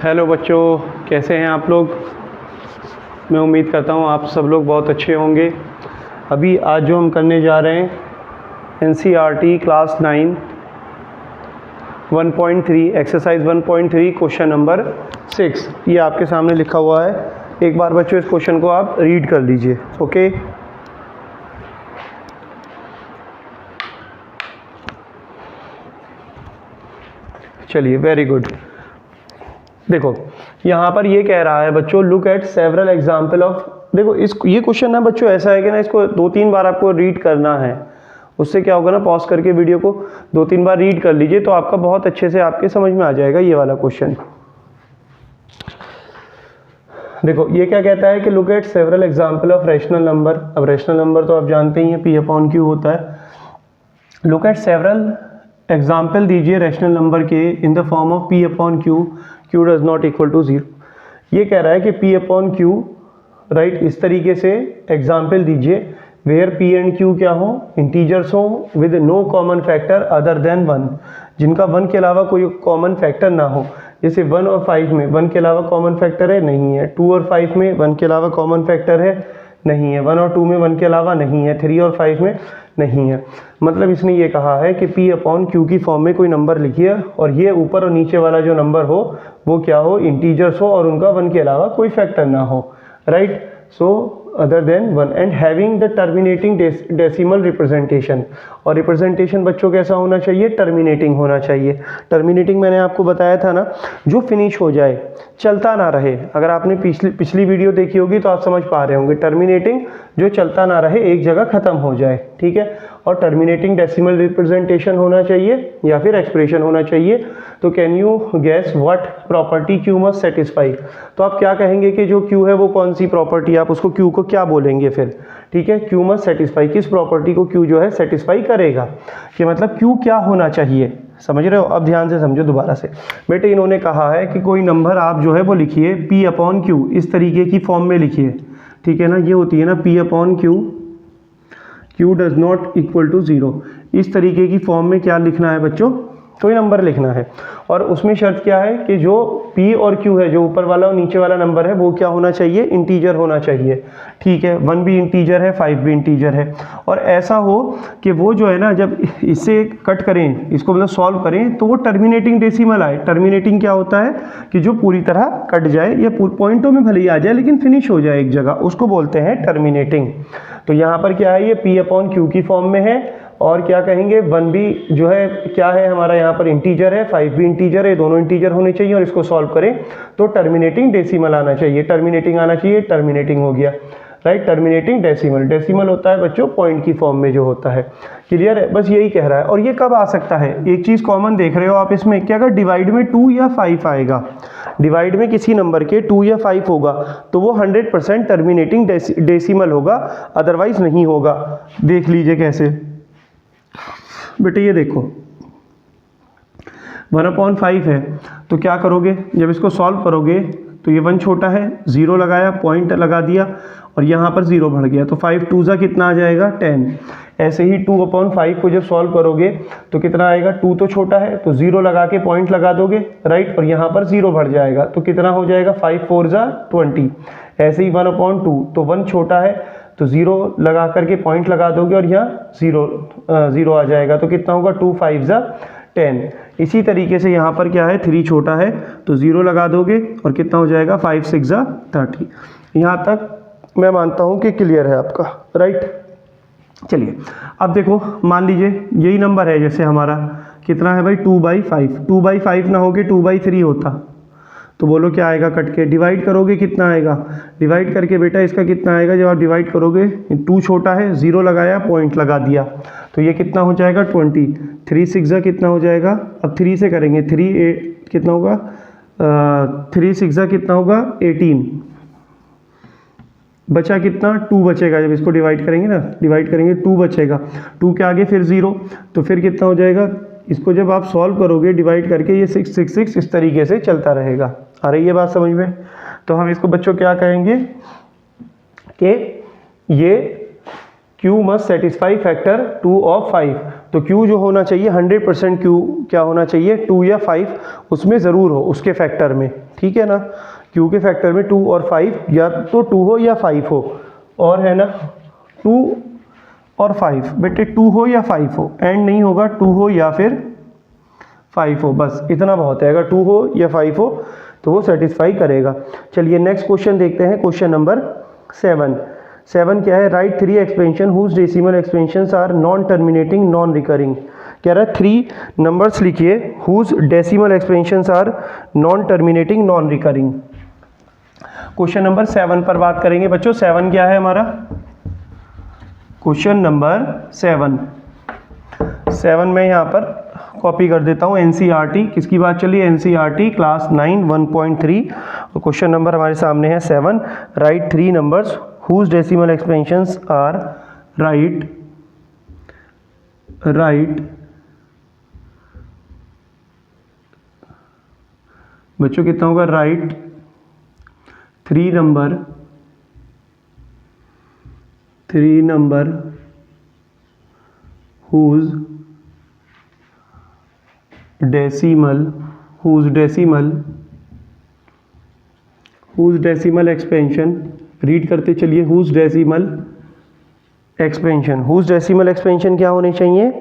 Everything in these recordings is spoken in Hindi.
हेलो बच्चों, कैसे हैं आप लोग। मैं उम्मीद करता हूँ आप सब लोग बहुत अच्छे होंगे। अभी आज जो हम करने जा रहे हैं NCERT class 9 1.3 exercise 1.3 question number 6 ये आपके सामने लिखा हुआ है। एक बार बच्चों इस क्वेश्चन को आप रीड कर लीजिए। ओके, चलिए, वेरी गुड। देखो यहाँ पर ये कह रहा है बच्चों, look at several example of. देखो ये क्वेश्चन है बच्चों, ऐसा है कि ना इसको 2-3 बार आपको रीड करना है। उससे क्या होगा ना, पॉज करके वीडियो को 2-3 बार रीड कर लीजिए तो आपका बहुत अच्छे से आपके समझ में आ जाएगा ये वाला क्वेश्चन। देखो ये क्या कहता है कि look at several example of rational number. अब रैशनल नंबर तो आप जानते ही हैं P/Q होता है। लुक एट सेवरल एग्जाम्पल दीजिए रैशनल नंबर के in the form of P/Q, Q does not equal to 0। ये कह रहा है कि P/Q राइट, इस तरीके से एग्जाम्पल दीजिए वेयर P एंड Q क्या हो, इंटीजर्स हो with no common factor other than 1, जिनका 1 के अलावा कोई कॉमन फैक्टर ना हो। जैसे 1 और 5 में 1 के अलावा कॉमन फैक्टर है, नहीं है। 2 और 5 में 1 के अलावा कॉमन फैक्टर है, नहीं है। 1 और 2 में 1 के अलावा नहीं है। 3 और 5 में नहीं है। मतलब इसने ये कहा है कि P/Q की फॉर्म में कोई नंबर लिखिए और ये ऊपर और नीचे वाला जो नंबर हो वो क्या हो, इंटीजर्स हो और उनका 1 के अलावा कोई फैक्टर ना हो। Right, so other than 1 and having the terminating decimal representation. और रिप्रेजेंटेशन बच्चों कैसा होना चाहिए, टर्मिनेटिंग होना चाहिए। टर्मिनेटिंग मैंने आपको बताया था ना, जो फिनिश हो जाए, चलता ना रहे। अगर आपने पिछली वीडियो देखी होगी तो आप समझ पा रहे होंगे। टर्मिनेटिंग जो चलता ना रहे, एक जगह खत्म हो जाए, ठीक है। और टर्मिनेटिंग डेसिमल रिप्रेजेंटेशन होना चाहिए या फिर एक्सप्रेशन होना चाहिए। तो can you gas what property Q must satisfy. तो आप क्या कहेंगे कि जो Q है वो कौन सी प्रॉपर्टी, आप उसको Q को क्या बोलेंगे फिर, ठीक है। Q मस्ट सेटिस्फाई, किस प्रॉपर्टी को Q जो है सेटिस्फाई करेगा, कि मतलब Q क्या होना चाहिए, समझ रहे हो। अब ध्यान से समझो दोबारा से बेटे। इन्होंने कहा है कि कोई नंबर आप जो है वो लिखिए P/Q, इस तरीके की फॉर्म में लिखिए, ठीक है ना। ये होती है ना P/Q, Q does not equal to 0। इस तरीके की फॉर्म में क्या लिखना है बच्चों, कोई नंबर लिखना है। और उसमें शर्त क्या है कि जो P और Q है, जो ऊपर वाला और नीचे वाला नंबर है, वो क्या होना चाहिए, इंटीजर होना चाहिए, ठीक है। 1 भी इंटीजर है, 5 भी इंटीजर है। और ऐसा हो कि वो जो है ना, जब इससे कट करें, इसको मतलब सॉल्व करें, तो वो टर्मिनेटिंग डेसिमल आए। टर्मिनेटिंग क्या होता है कि जो पूरी तरह कट जाए, या पॉइंटों में भले ही आ जाए लेकिन फिनिश हो जाए एक जगह, उसको बोलते हैं टर्मिनेटिंग। तो यहाँ पर क्या है, ये P/Q की फॉर्म में है। और क्या कहेंगे, 1 भी जो है क्या है हमारा यहाँ पर इंटीजर है, 5 भी इंटीजर है, दोनों इंटीजर होने चाहिए। और इसको सॉल्व करें तो टर्मिनेटिंग डेसिमल आना चाहिए, टर्मिनेटिंग आना चाहिए, टर्मिनेटिंग हो गया। Right, terminating decimal. डेसिमल होता है बच्चों पॉइंट की फॉर्म में जो होता है। क्लियर है, बस यही कह रहा है। और ये कब आ सकता है, एक चीज़ कॉमन देख रहे हो आप इसमें, कि अगर डिवाइड में 2 या 5 आएगा, डिवाइड में किसी नंबर के 2 या 5 होगा तो वो 100% टर्मिनेटिंग डेसिमल होगा, अदरवाइज नहीं होगा। देख लीजिए कैसे बेटे, ये देखो 1/5 है, तो क्या करोगे, जब इसको सॉल्व करोगे तो ये 1 छोटा है, 0 लगाया, पॉइंट लगा दिया और यहाँ पर 0 बढ़ गया, तो 5 2 जा कितना आ जाएगा, 10। ऐसे ही 2/5 को जब सॉल्व करोगे तो कितना आएगा, 2 तो छोटा है, तो 0 लगा के पॉइंट लगा दोगे, राइट, और यहाँ पर 0 बढ़ जाएगा, तो कितना हो जाएगा, 5 4 जा 20। ऐसे ही 1/2, तो 1 छोटा है तो 0 लगा करके पॉइंट लगा दोगे और यहाँ 0 आ जाएगा, तो कितना होगा, 2 5 जा 10। इसी तरीके से यहाँ पर क्या है, 3 छोटा है तो 0 लगा दोगे और कितना हो जाएगा, 5 6 जा 30। यहाँ तक मैं मानता हूँ कि क्लियर है आपका, राइट। चलिए अब देखो, मान लीजिए यही नंबर है, जैसे हमारा कितना है भाई, 2/5। 2/5 ना होके 2/3 होता तो बोलो क्या आएगा, कट के डिवाइड करोगे कितना आएगा, डिवाइड करके बेटा इसका कितना आएगा, जब आप डिवाइड करोगे, 2 छोटा है, 0 लगाया, पॉइंट लगा दिया, तो ये कितना हो जाएगा, 20। 3 6 जा कितना हो जाएगा, अब 3 से करेंगे, 3 8 कितना होगा, 3 6 जा कितना होगा, 18। बचा कितना, 2 बचेगा, जब इसको डिवाइड करेंगे ना, डिवाइड करेंगे 2 बचेगा, 2 के आगे फिर 0, तो फिर कितना हो जाएगा। इसको जब आप सॉल्व करोगे डिवाइड करके, ये 6 6 6 इस तरीके से चलता रहेगा। आ रही है बात समझ में। तो हम इसको बच्चों क्या कहेंगे कि ये Q must satisfy factor 2 of 5। तो Q जो होना चाहिए 100% Q क्या होना चाहिए 2 या 5 उसमें ज़रूर हो, उसके फैक्टर में, ठीक है ना। Q के फैक्टर में 2 और 5 या तो 2 हो या 5 हो, और है ना 2 और 5, बेटे 2 हो या 5 हो, एंड नहीं होगा 2 हो या फिर 5 हो, बस इतना बहुत है। अगर 2 हो या 5 हो तो वो सेटिस्फाई करेगा। चलिए नेक्स्ट क्वेश्चन देखते हैं, क्वेश्चन नंबर 7 क्या है, write 3 expansion whose decimal expansions are non terminating non recurring. कह रहा है 3 नंबर्स लिखिए whose decimal expansions are non terminating non recurring. Question number 7 पर बात करेंगे बच्चों। 7 क्या है हमारा, क्वेश्चन नंबर 7 में यहाँ पर कॉपी कर देता हूँ एनसीईआरटी, किसकी बात चली है, एनसीईआरटी क्लास 9 1.3, और क्वेश्चन नंबर हमारे सामने है 7, write 3 numbers whose decimal expansions are right बच्चों कितना होगा, write 3 number whose decimal expansion, read करते चलिए, हुज डेसिमल एक्सपेंशन क्या होने चाहिए,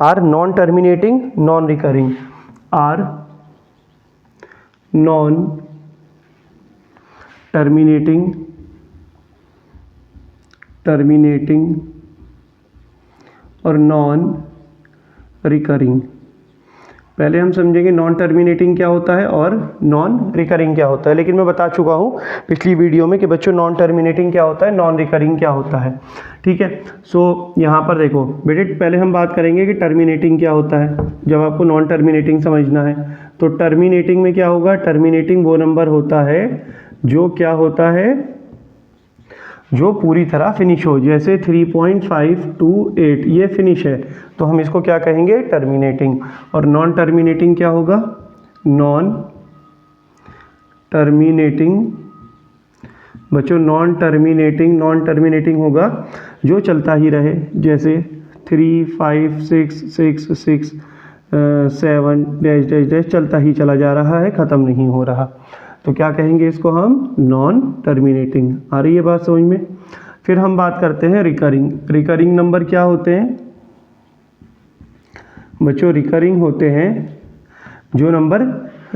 are non terminating non recurring, are non terminating और नॉन रिकरिंग। पहले हम समझेंगे नॉन टर्मिनेटिंग क्या होता है और नॉन रिकरिंग क्या होता है, लेकिन मैं बता चुका हूँ पिछली वीडियो में कि बच्चों नॉन टर्मिनेटिंग क्या होता है, नॉन रिकरिंग क्या होता है, ठीक है। सो यहाँ पर देखो बेटे, पहले हम बात करेंगे कि टर्मिनेटिंग क्या होता है। जब आपको नॉन टर्मिनेटिंग समझना है तो टर्मिनेटिंग में क्या होगा, टर्मिनेटिंग वो नंबर होता है जो क्या होता है, जो पूरी तरह फिनिश हो, जैसे 3.528 ये फिनिश है तो हम इसको क्या कहेंगे, टर्मिनेटिंग। और नॉन टर्मिनेटिंग क्या होगा, नॉन टर्मिनेटिंग बच्चों, नॉन टर्मिनेटिंग होगा जो चलता ही रहे, जैसे 3 5 6 6 6 7 डैश डैश डैश चलता ही चला जा रहा है, ख़त्म नहीं हो रहा, तो क्या कहेंगे इसको हम, नॉन टर्मिनेटिंग। आ रही है बात समझ में। फिर हम बात करते हैं रिकरिंग नंबर क्या होते हैं बच्चों, रिकरिंग होते हैं जो नंबर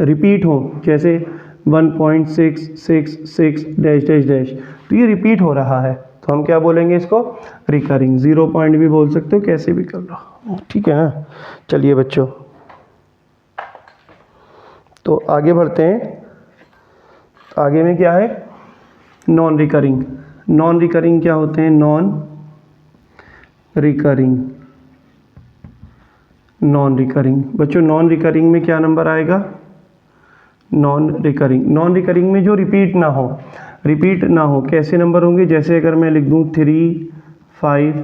रिपीट हो, जैसे 1.666 डैश डैश डैश, तो ये रिपीट हो रहा है तो हम क्या बोलेंगे इसको, रिकरिंग। 0 पॉइंट भी बोल सकते हो, कैसे भी कर लो, ठीक है ना। चलिए बच्चों तो आगे बढ़ते हैं, आगे में क्या है, नॉन रिकरिंग क्या होते हैं, नॉन रिकरिंग बच्चों, नॉन रिकरिंग में क्या नंबर आएगा, नॉन रिकरिंग में जो रिपीट ना हो कैसे नंबर होंगे, जैसे अगर मैं लिख दूं 3 5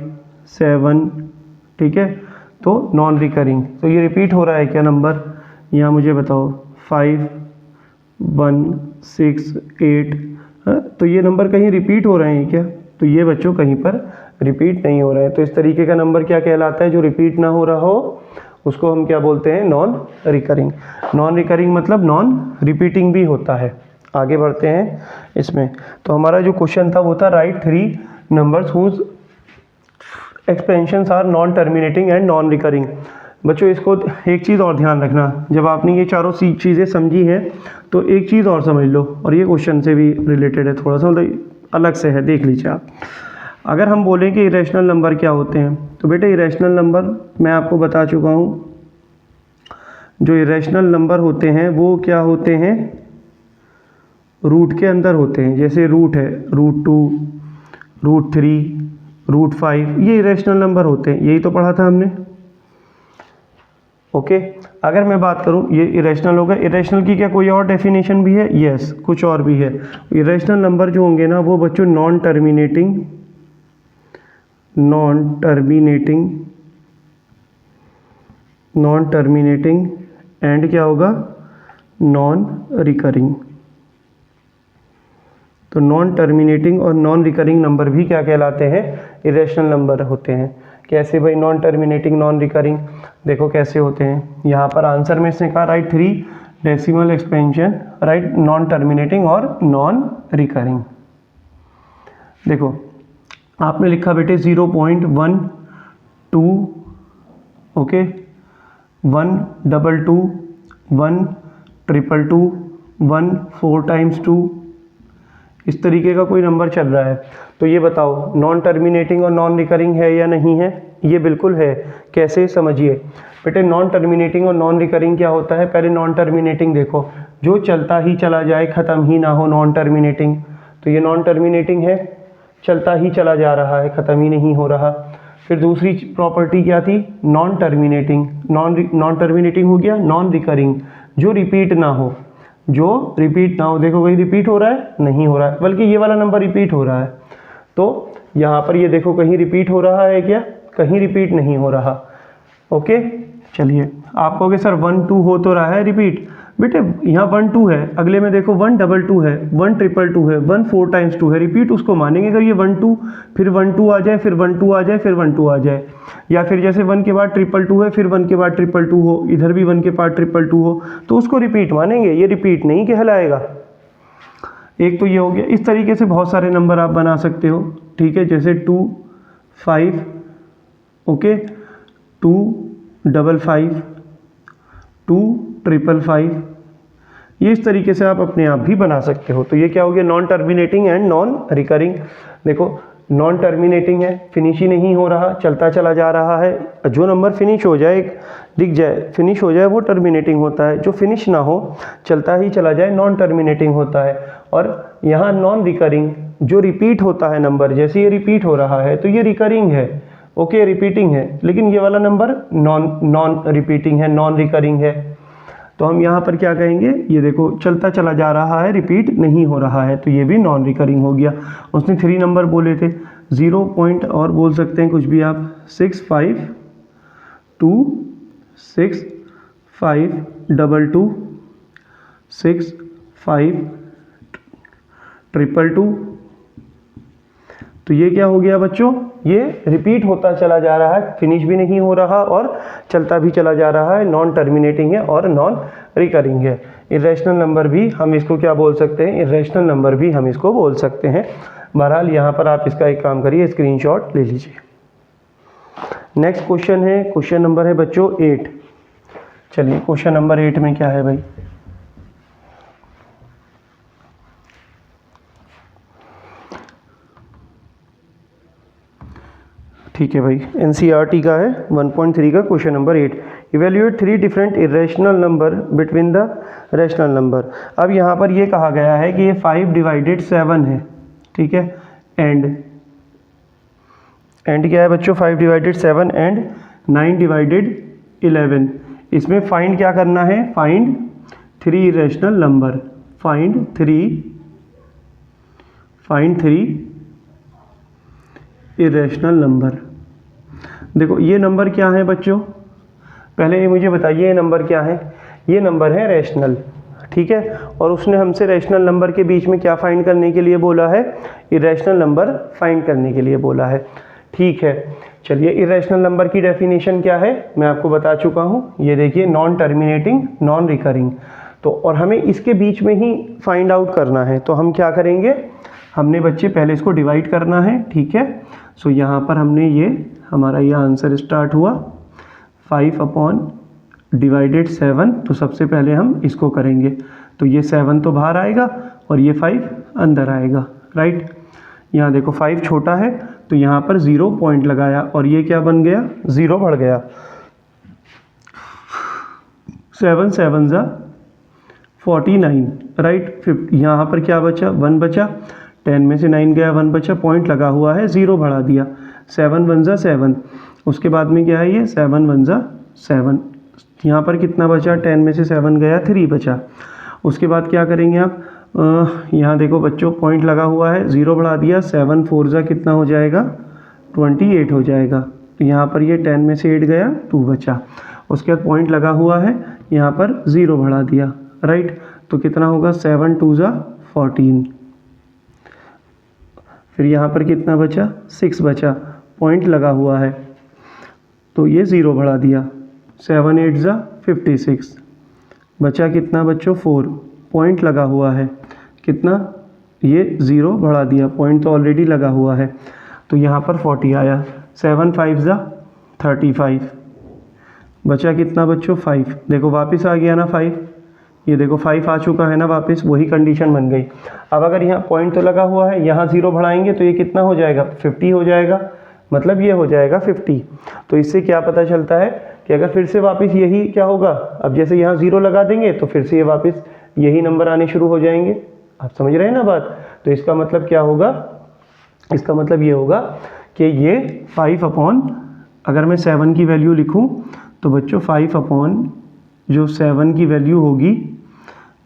7, ठीक है, तो नॉन रिकरिंग, तो ये रिपीट हो रहा है क्या नंबर, यहाँ मुझे बताओ 5 1 6 8, तो ये नंबर कहीं रिपीट हो रहे हैं क्या, तो ये बच्चों कहीं पर रिपीट नहीं हो रहे हैं। तो इस तरीके का नंबर क्या कहलाता है, जो रिपीट ना हो रहा हो उसको हम क्या बोलते हैं, नॉन रिकरिंग मतलब नॉन रिपीटिंग भी होता है। आगे बढ़ते हैं इसमें, तो हमारा जो क्वेश्चन था वो था write 3 numbers whose expansions are non terminating and non recurring. बच्चों इसको एक चीज़ और ध्यान रखना, जब आपने ये चारों चीज़ें समझी हैं तो एक चीज़ और समझ लो, और ये क्वेश्चन से भी रिलेटेड है, थोड़ा सा मतलब अलग से है, देख लीजिए आप। अगर हम बोलें कि इरेशनल नंबर क्या होते हैं, तो बेटे इरेशनल नंबर मैं आपको बता चुका हूँ, जो इरेशनल नंबर होते हैं वो क्या होते हैं, रूट के अंदर होते हैं, जैसे रूट है, √2 √3 √5, ये इरेशनल नंबर होते हैं, यही तो पढ़ा था हमने, ओके। अगर मैं बात करूं ये इरेशनल होगा, इरेशनल की क्या कोई और डेफिनेशन भी है, यस कुछ और भी है। इरेशनल नंबर जो होंगे ना वो बच्चों नॉन टर्मिनेटिंग एंड क्या होगा, नॉन रिकरिंग। तो नॉन टर्मिनेटिंग और नॉन रिकरिंग नंबर भी क्या कहलाते हैं, इरेशनल नंबर होते हैं। कैसे भाई नॉन टर्मिनेटिंग नॉन रिकरिंग, देखो कैसे होते हैं। यहाँ पर आंसर में इसने कहा right 3 decimal expansion, right non terminating और नॉन रिकरिंग। देखो आपने लिखा बेटे 0.12, ओके 122, 1 222, 1 4 टाइम्स 2, इस तरीके का कोई नंबर चल रहा है। तो ये बताओ नॉन टर्मिनेटिंग और नॉन रिकरिंग है या नहीं है? ये बिल्कुल है। कैसे समझिए बेटे, नॉन टर्मिनेटिंग और नॉन रिकरिंग क्या होता है। पहले नॉन टर्मिनेटिंग देखो, जो चलता ही चला जाए, ख़त्म ही ना हो, नॉन टर्मिनेटिंग। तो ये नॉन टर्मिनेटिंग है, चलता ही चला जा रहा है, ख़त्म ही नहीं हो रहा। फिर दूसरी प्रॉपर्टी क्या थी, नॉन टर्मिनेटिंग। नॉन टर्मिनेटिंग हो गया। नॉन रिकरिंग, जो रिपीट ना हो, जो रिपीट ना हो। देखो कहीं रिपीट हो रहा है, नहीं हो रहा है, बल्कि ये वाला नंबर रिपीट हो रहा है। तो यहाँ पर ये देखो कहीं रिपीट हो रहा है क्या, कहीं रिपीट नहीं हो रहा। ओके चलिए, आप कहोगे सर 1 2 हो तो रहा है रिपीट। बेटे यहाँ 1 2 है, अगले में देखो 1 2 है, 1 2 है, 1 4 टाइम्स 2 है, रिपीट उसको मानेंगे। अगर ये 1 2 फिर 1 2 आ जाए, फिर 1 2 आ जाए, फिर 1 2 आ जाए, या फिर जैसे 1 के बाद 2 है, फिर 1 के बाद 2 हो, इधर भी 1 के बाद 2 हो, तो उसको रिपीट मानेंगे। ये रिपीट नहीं कहलाएगा। एक तो ये हो गया। इस तरीके से बहुत सारे नंबर आप बना सकते हो, ठीक है, जैसे 2 5, ओके 2 5 5, 2 5 5, ये इस तरीके से आप अपने आप भी बना सकते हो। तो ये क्या हो गया, non terminating and non recurring. देखो नॉन टर्मिनेटिंग है, फिनिश ही नहीं हो रहा, चलता चला जा रहा है। जो नंबर फिनिश हो जाए, दिख जाए, फिनिश हो जाए, वो टर्मिनेटिंग होता है। जो फिनिश ना हो, चलता ही चला जाए, नॉन टर्मिनेटिंग होता है। और यहाँ नॉन रिकरिंग, जो रिपीट होता है नंबर, जैसे ये रिपीट हो रहा है तो ये रिकरिंग है, ओके रिपीटिंग है। लेकिन ये वाला नंबर नॉन रिपीटिंग है, नॉन रिकरिंग है। तो हम यहाँ पर क्या कहेंगे, ये देखो चलता चला जा रहा है, रिपीट नहीं हो रहा है, तो ये भी नॉन रिकरिंग हो गया। उसने 3 नंबर बोले थे, 0 पॉइंट और बोल सकते हैं कुछ भी आप, 6 5 2 6 5 2 2 6 5 2 2। तो ये क्या हो गया बच्चों, ये रिपीट होता चला जा रहा है, फिनिश भी नहीं हो रहा और चलता भी चला जा रहा है, नॉन टर्मिनेटिंग है और नॉन रिकरिंग है। इरेशनल नंबर भी हम इसको क्या बोल सकते हैं, इरेशनल नंबर भी हम इसको बोल सकते हैं। बहरहाल यहाँ पर आप इसका एक काम करिए, स्क्रीनशॉट ले लीजिए। नेक्स्ट क्वेश्चन है, क्वेश्चन नंबर है बच्चों 8। चलिए क्वेश्चन नंबर 8 में क्या है भाई, ठीक है भाई, एनसीईआरटी का है 1.3 का question number 8। Evaluate 3 different irrational number between the rational number. अब यहाँ पर ये कहा गया है कि ये 5 डिवाइडेड 7 है, ठीक है, एंड क्या है बच्चों, 5 डिवाइडेड 7 एंड 9 डिवाइडेड 11। इसमें फाइंड क्या करना है, find 3 irrational number, find 3 irrational number. देखो ये नंबर क्या है बच्चों, पहले ये मुझे बताइए ये नंबर क्या है। ये नंबर है रैशनल, ठीक है, और उसने हमसे रैशनल नंबर के बीच में क्या फाइंड करने के लिए बोला है, इरेशनल नंबर फाइंड करने के लिए बोला है, ठीक है। चलिए इरेशनल नंबर की डेफिनेशन क्या है, मैं आपको बता चुका हूँ। ये देखिए नॉन टर्मिनेटिंग नॉन रिकरिंग। तो और हमें इसके बीच में ही फाइंड आउट करना है, तो हम क्या करेंगे, हमने बच्चे पहले इसको डिवाइड करना है, ठीक है। सो यहाँ पर हमने ये हमारा ये आंसर स्टार्ट हुआ 5 अपॉन डिवाइडेड 7। तो सबसे पहले हम इसको करेंगे, तो ये 7 तो बाहर आएगा और ये 5 अंदर आएगा, राइट। यहाँ देखो 5 छोटा है तो यहाँ पर 0 पॉइंट लगाया और ये क्या बन गया, 0 बढ़ गया। 7 7 ज़ा 49, राइट। यहाँ पर क्या बचा, 1 बचा, 10 में से 9 गया, 1 बचा, पॉइंट लगा हुआ है, 0 बढ़ा दिया। 7 1 ज़ा 7, उसके बाद में क्या है ये 7 1 ज़ा 7, यहाँ पर कितना बचा, 10 में से 7 गया, 3 बचा। उसके बाद क्या करेंगे आप, यहाँ देखो बच्चों पॉइंट लगा हुआ है, 0 बढ़ा दिया, 7 4 ज़ा कितना हो जाएगा, 28 हो जाएगा। तो यहाँ पर ये 10 में से 8 गया, 2 बचा। उसके बाद पॉइंट लगा हुआ है, यहाँ पर 0 बढ़ा दिया, राइट। तो कितना होगा, 7 2 ज़ा 14। फिर यहाँ पर कितना बचा, 6 बचा, पॉइंट लगा हुआ है। तो ये 0 बढ़ा दिया, 7 8 ज़ा 56, बचा कितना बच्चों 4, पॉइंट लगा हुआ है कितना, ये 0 बढ़ा दिया, पॉइंट तो ऑलरेडी लगा हुआ है, तो यहाँ पर 40 आया, 7 5 ज़ा 35, बचा कितना बच्चों 5, देखो वापस आ गया ना 5, ये देखो 5 आ चुका है ना वापस, वही कंडीशन बन गई। अब अगर यहाँ पॉइंट तो लगा हुआ है, यहाँ 0 बढ़ाएंगे तो ये कितना हो जाएगा 50 हो जाएगा, मतलब ये हो जाएगा 50। तो इससे क्या पता चलता है कि अगर फिर से वापस यही क्या होगा, अब जैसे यहाँ 0 लगा देंगे तो फिर से ये वापस यही नंबर आने शुरू हो जाएंगे, आप समझ रहे हैं ना बात। तो इसका मतलब क्या होगा, इसका मतलब ये होगा कि ये 5 अपॉन, अगर मैं 7 की वैल्यू लिखूं तो बच्चों 5 अपॉन जो 7 की वैल्यू होगी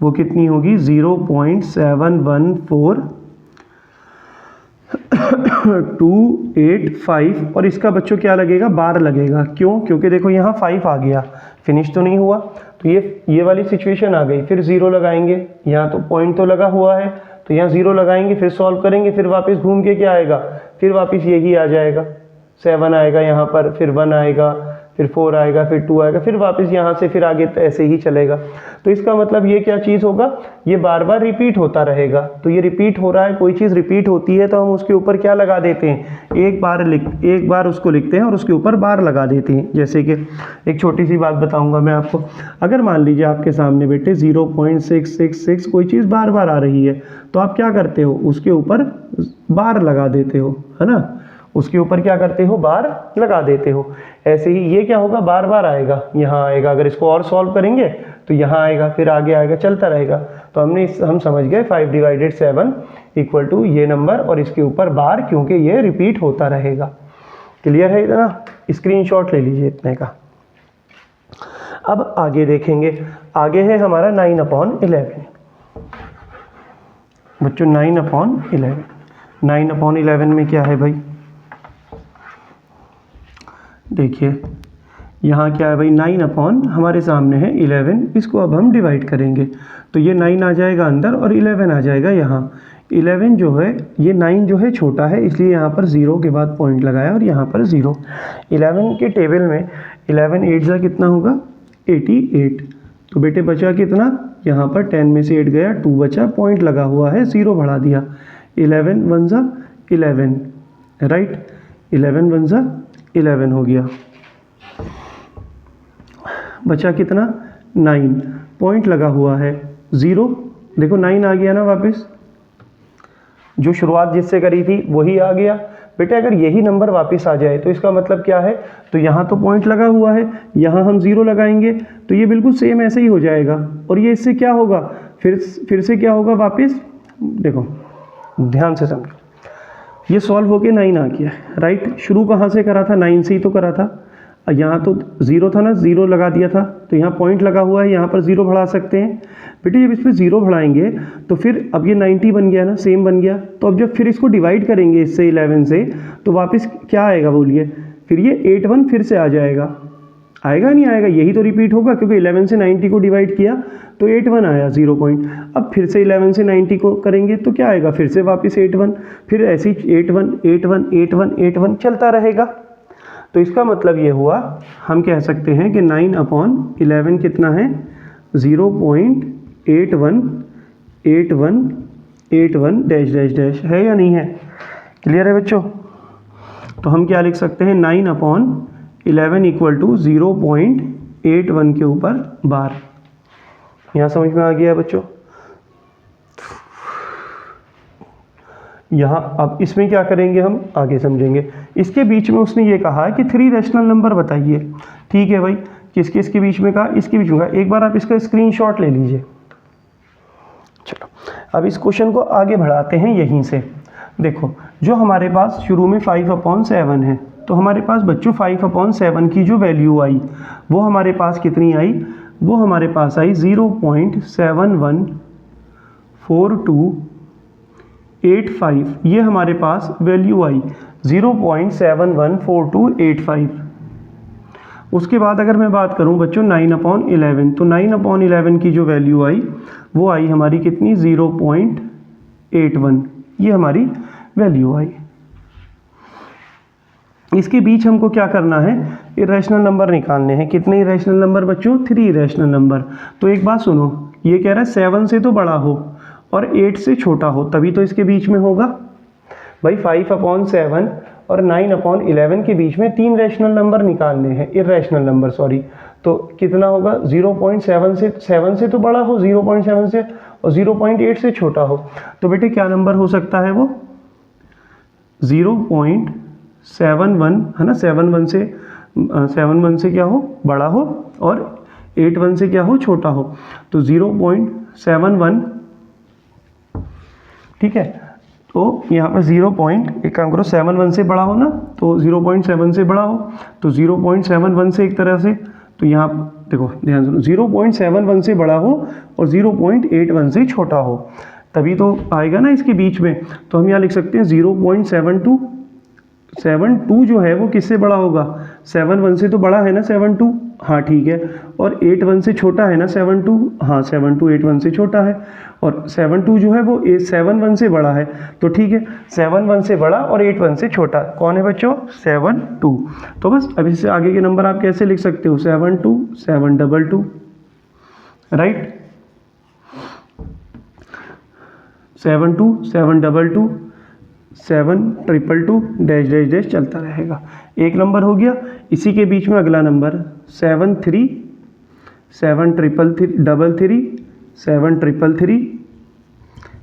वो कितनी होगी 0.714 और इसका बच्चों क्या लगेगा, बार लगेगा। क्यों, क्योंकि देखो यहाँ 5 आ गया, फिनिश तो नहीं हुआ, तो ये वाली सिचुएशन आ गई, फिर 0 लगाएंगे, यहाँ तो पॉइंट तो लगा हुआ है तो यहाँ 0 लगाएंगे, फिर सॉल्व करेंगे, फिर वापस घूम के क्या आएगा, फिर वापस यही आ जाएगा, 7 आएगा यहाँ पर, फिर 1 आएगा, फिर 4 आएगा, फिर 2 आएगा, फिर वापस यहाँ से फिर आगे ऐसे ही चलेगा। तो इसका मतलब ये क्या चीज़ होगा, ये बार बार रिपीट होता रहेगा। तो ये रिपीट हो रहा है, कोई चीज़ रिपीट होती है तो हम उसके ऊपर क्या लगा देते हैं, एक बार उसको लिखते हैं और उसके ऊपर बार लगा देते हैं। जैसे कि एक छोटी सी बात बताऊँगा मैं आपको, अगर मान लीजिए आपके सामने बेटे 0.666 कोई चीज़ बार बार आ रही है, तो आप क्या करते हो, उसके ऊपर बार लगा देते हो, है ना, उसके ऊपर क्या करते हो, बार लगा देते हो। ऐसे ही ये क्या होगा, बार बार आएगा, यहाँ आएगा, अगर इसको और सॉल्व करेंगे तो यहाँ आएगा, फिर आगे आएगा, चलता रहेगा। तो हम समझ गए 5/7 इक्वल टू ये नंबर और इसके ऊपर बार, क्योंकि ये रिपीट होता रहेगा। क्लियर है इतना, स्क्रीनशॉट ले लीजिए इतने का। अब आगे देखेंगे, आगे है हमारा 9/11 बच्चों, 9/11। 9/11 में क्या है भाई, देखिए यहाँ क्या है भाई, 9 अपॉन हमारे सामने है 11, इसको अब हम डिवाइड करेंगे तो ये 9 आ जाएगा अंदर और 11 आ जाएगा यहाँ। 11 जो है, ये 9 जो है छोटा है, इसलिए यहाँ पर 0 के बाद पॉइंट लगाया और यहाँ पर 0। 11 के टेबल में 11 8 ज़ा कितना होगा 88, तो बेटे बचा कितना, यहाँ पर 10 में से 8 गया, 2 बचा, पॉइंट लगा हुआ है, 0 बढ़ा दिया, 11 1 ज़ा 11, राइट, 11 1 ज़ा 11 हो गया, बचा कितना 9, पॉइंट लगा हुआ है 0, देखो 9 आ गया ना वापस, जो शुरुआत जिससे करी थी वही आ गया। बेटे अगर यही नंबर वापस आ जाए तो इसका मतलब क्या है, तो यहाँ तो पॉइंट लगा हुआ है, यहाँ हम 0 लगाएंगे तो ये बिल्कुल सेम ऐसे ही हो जाएगा, और ये इससे क्या होगा, फिर से क्या होगा वापस, देखो ध्यान से समझो, ये सॉल्व होके 9 आ गया, राइट, शुरू कहाँ से करा था, 9 से ही तो करा था, यहाँ तो 0 था ना, 0 लगा दिया था, तो यहाँ पॉइंट लगा हुआ है, यहाँ पर 0 बढ़ा सकते हैं। बेटे जब इस पर 0 बढ़ाएंगे तो फिर अब ये 90 बन गया ना, सेम बन गया, तो अब जब फिर इसको डिवाइड करेंगे इससे 11 से, तो वापस क्या आएगा बोलिए, फिर ये 81 फिर से आ जाएगा, आएगा नहीं आएगा, यही तो रिपीट होगा, क्योंकि 11 से 90 को डिवाइड किया तो 81 आया 0 पॉइंट। अब फिर से 11 से 90 को करेंगे तो क्या आएगा, फिर से वापस 81, फिर ऐसे ही 81 81 81 81 चलता रहेगा। तो इसका मतलब ये हुआ, हम कह सकते हैं कि 9/11 कितना है 0.818181 डैश डैश डैश, है या नहीं है, क्लियर है बच्चों। तो हम क्या लिख सकते हैं, 9/11 इक्वल टू 0.81 के ऊपर बार। यहाँ समझ में आ गया बच्चों। यहाँ अब इसमें क्या करेंगे हम आगे समझेंगे। इसके बीच में उसने ये कहा है कि 3 रैशनल नंबर बताइए, ठीक है भाई, किस किस के बीच में कहा, इसके बीच में कहा। एक बार आप इसका स्क्रीनशॉट ले लीजिए। चलो अब इस क्वेश्चन को आगे बढ़ाते हैं यहीं से। देखो जो हमारे पास शुरू में 5/7 है, तो हमारे पास बच्चों 5/7 की जो वैल्यू आई वो हमारे पास कितनी आई, वो हमारे पास आई 0.714285, ये हमारे पास वैल्यू आई 0.714285। उसके बाद अगर मैं बात करूं बच्चों 9/11, तो 9/11 की जो वैल्यू आई वो आई हमारी कितनी 0.81, ये हमारी वैल्यू आई। इसके बीच हमको क्या करना है, इरेशनल नंबर निकालने हैं। कितने इरेशनल नंबर बच्चों, 3 इरेशनल नंबर। तो एक बात सुनो, ये कह रहा है 7 से तो बड़ा हो और 8 से छोटा हो, तभी तो इसके बीच में होगा भाई। 5/7 और 9/11 के बीच में 3 रैशनल नंबर निकालने हैं, इरेशनल नंबर सॉरी। तो कितना होगा, 0.7 से 7 से तो बड़ा हो 0.7 से, और 0.8 से छोटा हो। तो बेटे क्या नंबर हो सकता है वो, 0.71 है ना। 7 से क्या हो, बड़ा हो, और 8 से क्या हो, छोटा हो। तो 0.71, ठीक है। तो यहाँ पर एक काम करो, 7 से बड़ा हो ना, तो 0.7 से बड़ा हो, तो 0.71 से एक तरह से, तो यहाँ देखो ध्यान सुनो, 0.71 से बड़ा हो और 0.81 से छोटा हो, तभी तो आएगा ना इसके बीच में। तो हम यहाँ लिख सकते हैं 0.72 जो है वो किससे बड़ा होगा, 7 से तो बड़ा है ना 7 हाँ ठीक है, और 8 से छोटा है ना 7 हाँ 7 8 से छोटा है, और 7 जो है वो 7 से बड़ा है। तो ठीक है, 7 से बड़ा और 8 से छोटा कौन है बच्चों, 7 तो बस अब इससे आगे के नंबर आप कैसे लिख सकते हो, 7 7 राइट, 7 7 7 डैश डैश डैश चलता रहेगा। एक नंबर हो गया। इसी के बीच में अगला नंबर 7 3 7 3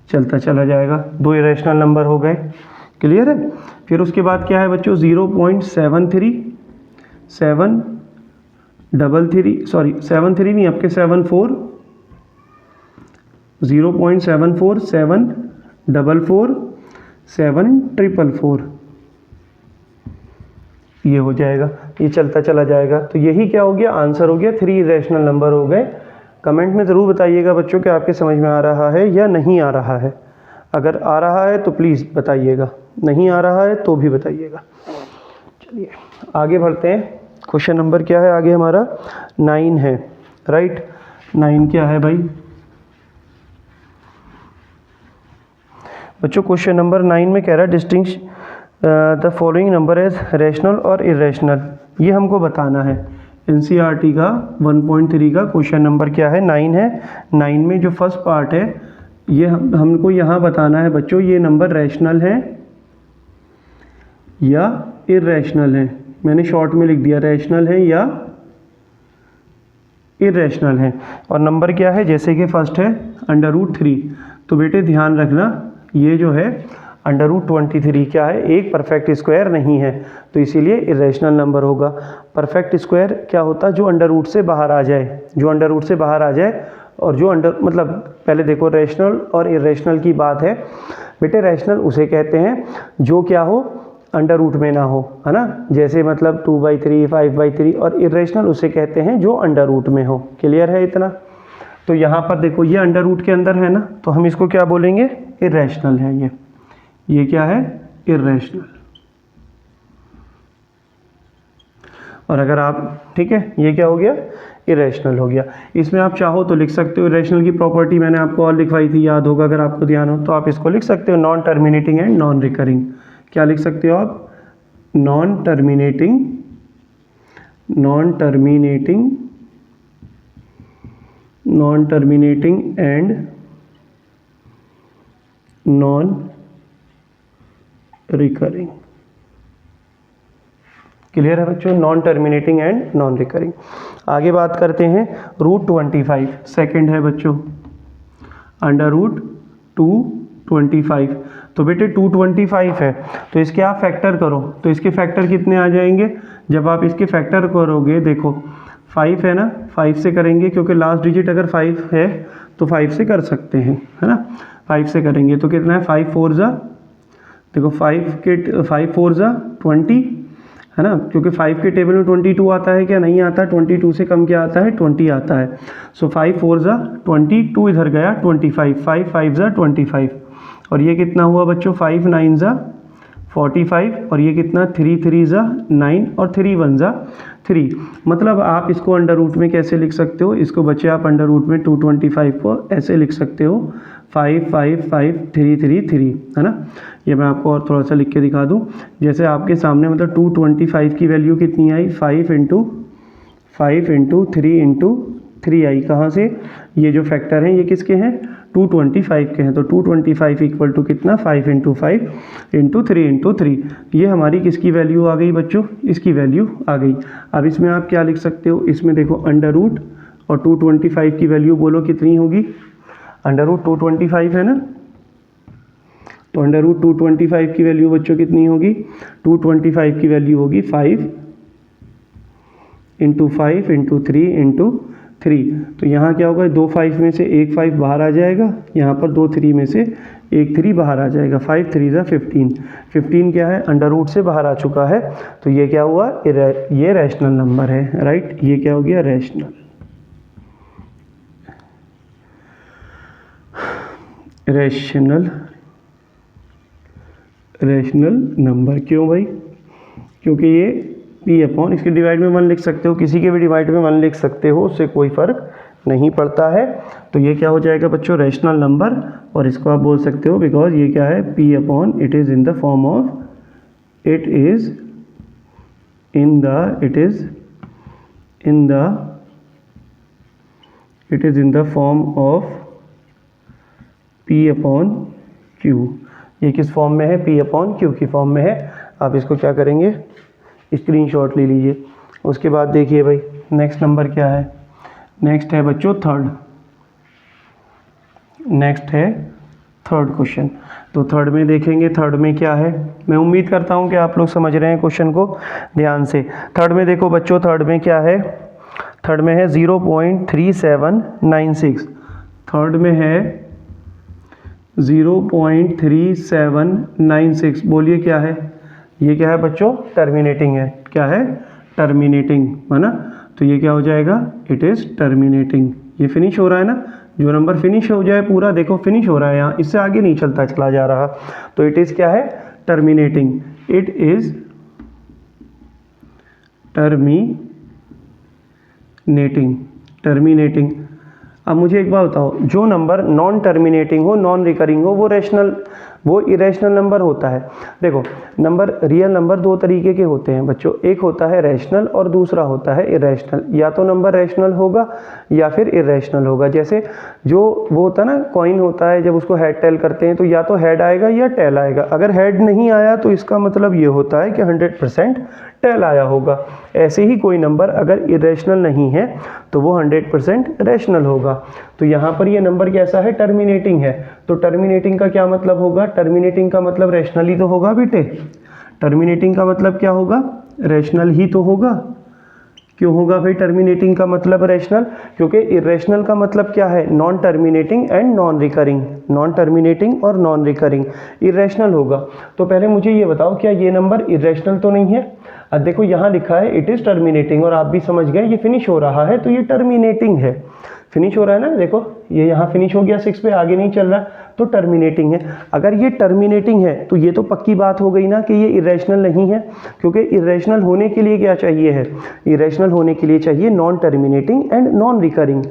चलता चला जाएगा। 2 इरेशनल नंबर हो गए, क्लियर है। फिर उसके बाद क्या है बच्चों, 0.73 7 3 नहीं, आपके 74 0.74 7 4 ये हो जाएगा, ये चलता चला जाएगा। तो यही क्या हो गया, आंसर हो गया। 3 इरेशनल नंबर हो गए। कमेंट में ज़रूर बताइएगा बच्चों कि आपके समझ में आ रहा है या नहीं आ रहा है। अगर आ रहा है तो प्लीज़ बताइएगा, नहीं आ रहा है तो भी बताइएगा। चलिए आगे बढ़ते हैं। क्वेश्चन नंबर क्या है आगे हमारा, 9 है, राइट। 9 क्या है भाई बच्चों, क्वेश्चन नंबर 9 में कह रहा है distinguish the following number as rational और इरेशनल। ये हमको बताना है। एनसीईआरटी का 1.3 का क्वेश्चन नंबर क्या है, 9 है। 9 में जो फर्स्ट पार्ट है ये हमको यहाँ बताना है बच्चों, ये नंबर रैशनल है या इरेशनल है। मैंने शॉर्ट में लिख दिया, रैशनल है या इरेशनल है। और नंबर क्या है, जैसे कि फर्स्ट है √3। तो बेटे ध्यान रखना, ये जो है √23 क्या है, एक परफेक्ट स्क्वायर नहीं है, तो इसीलिए इरेशनल नंबर होगा। परफेक्ट स्क्वायर क्या होता है, जो √√ से बाहर आ जाए, जो √√ से बाहर आ जाए, और जो मतलब पहले देखो रैशनल और इरेशनल की बात है बेटे। रैशनल उसे कहते हैं जो क्या हो, √√ में ना हो, है ना, जैसे मतलब 2/3 5/3। और इरेशनल उसे कहते हैं जो √√ में हो। क्लियर है इतना। तो यहाँ पर देखो ये √√ के अंदर है ना, तो हम इसको क्या बोलेंगे, इरेशनल है ये क्या है, इरेशनल। और अगर आप, ठीक है, ये क्या हो गया, इरेशनल हो गया। इसमें आप चाहो तो लिख सकते हो, इरेशनल की प्रॉपर्टी मैंने आपको और लिखवाई थी, याद होगा अगर आपको ध्यान हो तो। आप इसको लिख सकते हो non terminating and non recurring. क्या लिख सकते हो आप, non terminating and non recurring. Clear है बच्चों, non terminating and non recurring. आगे बात करते हैं √25, सेकंड है बच्चों, √225। तो बेटे 225 है, तो इसके आप फैक्टर करो, तो इसके फैक्टर कितने आ जाएंगे, जब आप इसके फैक्टर करोगे, देखो 5 है ना, 5 से करेंगे, क्योंकि लास्ट डिजिट अगर 5 है तो 5 से कर सकते हैं, है ना। 5 से करेंगे तो कितना है, 5 4 जा, देखो 5 4 जा 20, है ना, क्योंकि 5 के टेबल में 22 आता है क्या, नहीं आता। 22 से कम क्या आता है, 20 आता है। सो 5 4 जा 22, इधर गया 25, 5 5 जा 25, और ये कितना हुआ बच्चों, 5 9 जा 45, और ये कितना 3 3 जा 9, और 3 1 जा 3। मतलब आप इसको अंडर रूट में कैसे लिख सकते हो, इसको बच्चे आप अंडर रूट में 225 को ऐसे लिख सकते हो 5 5 5 3 3 3, है ना। ये मैं आपको और थोड़ा सा लिख के दिखा दूँ। जैसे आपके सामने मतलब 225 की वैल्यू कितनी आई, 5 इंटू 3 आई। कहाँ से, ये जो फैक्टर हैं ये किसके हैं, 225 के हैं। तो 225 इक्वल टू कितना, 5 इंटू 5 इंटू 3 इंटू 3। ये हमारी किसकी वैल्यू आ गई बच्चों, इसकी वैल्यू आ गई। अब इसमें आप क्या लिख सकते हो, इसमें देखो अंडर रूट और 225 की वैल्यू बोलो कितनी होगी, अंडर रूट 225 है ना, तो अंडर रूट 225 की वैल्यू बच्चों कितनी होगी, 225 की वैल्यू होगी 5 इंटू 5 इंटू 3 इंटू 3। तो यहाँ क्या होगा, 2 5 में से एक 5 बाहर आ जाएगा, यहाँ पर 2 3 में से एक 3 बाहर आ जाएगा, 5 3 ज़ा 15। 15 क्या है, अंडर रूट से बाहर आ चुका है। तो ये क्या हुआ, ये रैशनल नंबर है, राइट। ये क्या हो गया, रैशनल नंबर। क्यों भाई, क्योंकि ये पी अपॉन, इसके डिवाइड में 1 लिख सकते हो, किसी के भी डिवाइड में 1 लिख सकते हो, उससे कोई फ़र्क नहीं पड़ता है। तो ये क्या हो जाएगा बच्चों, रैशनल नंबर। और इसको आप बोल सकते हो बिकॉज ये क्या है, P upon it is in the form of, it is in the form of P upon Q. ये किस फॉर्म में है, पी अपॉन क्यू की फॉर्म में है। आप इसको क्या करेंगे, स्क्रीनशॉट ले लीजिए। उसके बाद देखिए भाई नेक्स्ट नंबर क्या है, नेक्स्ट है बच्चों थर्ड क्वेश्चन। तो थर्ड में देखेंगे, थर्ड में क्या है, मैं उम्मीद करता हूँ कि आप लोग समझ रहे हैं क्वेश्चन को ध्यान से। थर्ड में देखो बच्चों, थर्ड में क्या है, थर्ड में है 0.3796। थर्ड में है 0.3796। बोलिए क्या है, ये क्या है बच्चों, टर्मिनेटिंग है। क्या है, टर्मिनेटिंग, है ना। तो ये क्या हो जाएगा, इट इज़ टर्मिनेटिंग। ये फिनिश हो रहा है ना, जो नंबर फिनिश हो जाए पूरा, देखो फिनिश हो रहा है यहाँ, इससे आगे नहीं चलता चला जा रहा। तो इट इज़ क्या है, टर्मिनेटिंग। It is terminating. अब मुझे एक बात बताओ, जो नंबर नॉन टर्मिनेटिंग हो, नॉन रिकरिंग हो, वो इरेशनल नंबर होता है। देखो नंबर, रियल नंबर दो तरीके के होते हैं बच्चों, एक होता है रैशनल और दूसरा होता है इरेशनल। या तो नंबर रैशनल होगा या फिर इरेशनल होगा। जैसे जो वो होता है ना, कॉइन होता है, जब उसको हेड टेल करते हैं तो या तो हेड आएगा या टेल आएगा। अगर हेड नहीं आया तो इसका मतलब ये होता है कि 100% टेल आया होगा। ऐसे ही कोई नंबर अगर इरेशनल नहीं है तो वो 100% रैशनल होगा। तो यहाँ पर ये नंबर कैसा है, टर्मिनेटिंग है। तो टर्मिनेटिंग का क्या मतलब होगा, टर्मिनेटिंग का मतलब रैशनल ही तो होगा बेटे। टर्मिनेटिंग का मतलब क्या होगा, रैशनल ही तो होगा। क्यों होगा भाई टर्मिनेटिंग का मतलब रैशनल, क्योंकि इरेशनल का मतलब क्या है, non terminating and non recurring. Non terminating और नॉन रिकरिंग, इरेशनल होगा। तो पहले मुझे ये बताओ, क्या ये नंबर इरेशनल तो नहीं है। अब देखो यहाँ लिखा है इट इज़ टर्मिनेटिंग, और आप भी समझ गए ये फिनिश हो रहा है, तो ये टर्मिनेटिंग है। फिनिश हो रहा है ना, देखो ये यहाँ फिनिश हो गया 6 पे, आगे नहीं चल रहा, तो टर्मिनेटिंग है। अगर ये टर्मिनेटिंग है तो ये तो पक्की बात हो गई ना कि ये इरेशनल नहीं है, क्योंकि इरेशनल होने के लिए क्या चाहिए है, इरेशनल होने के लिए चाहिए non terminating and non recurring.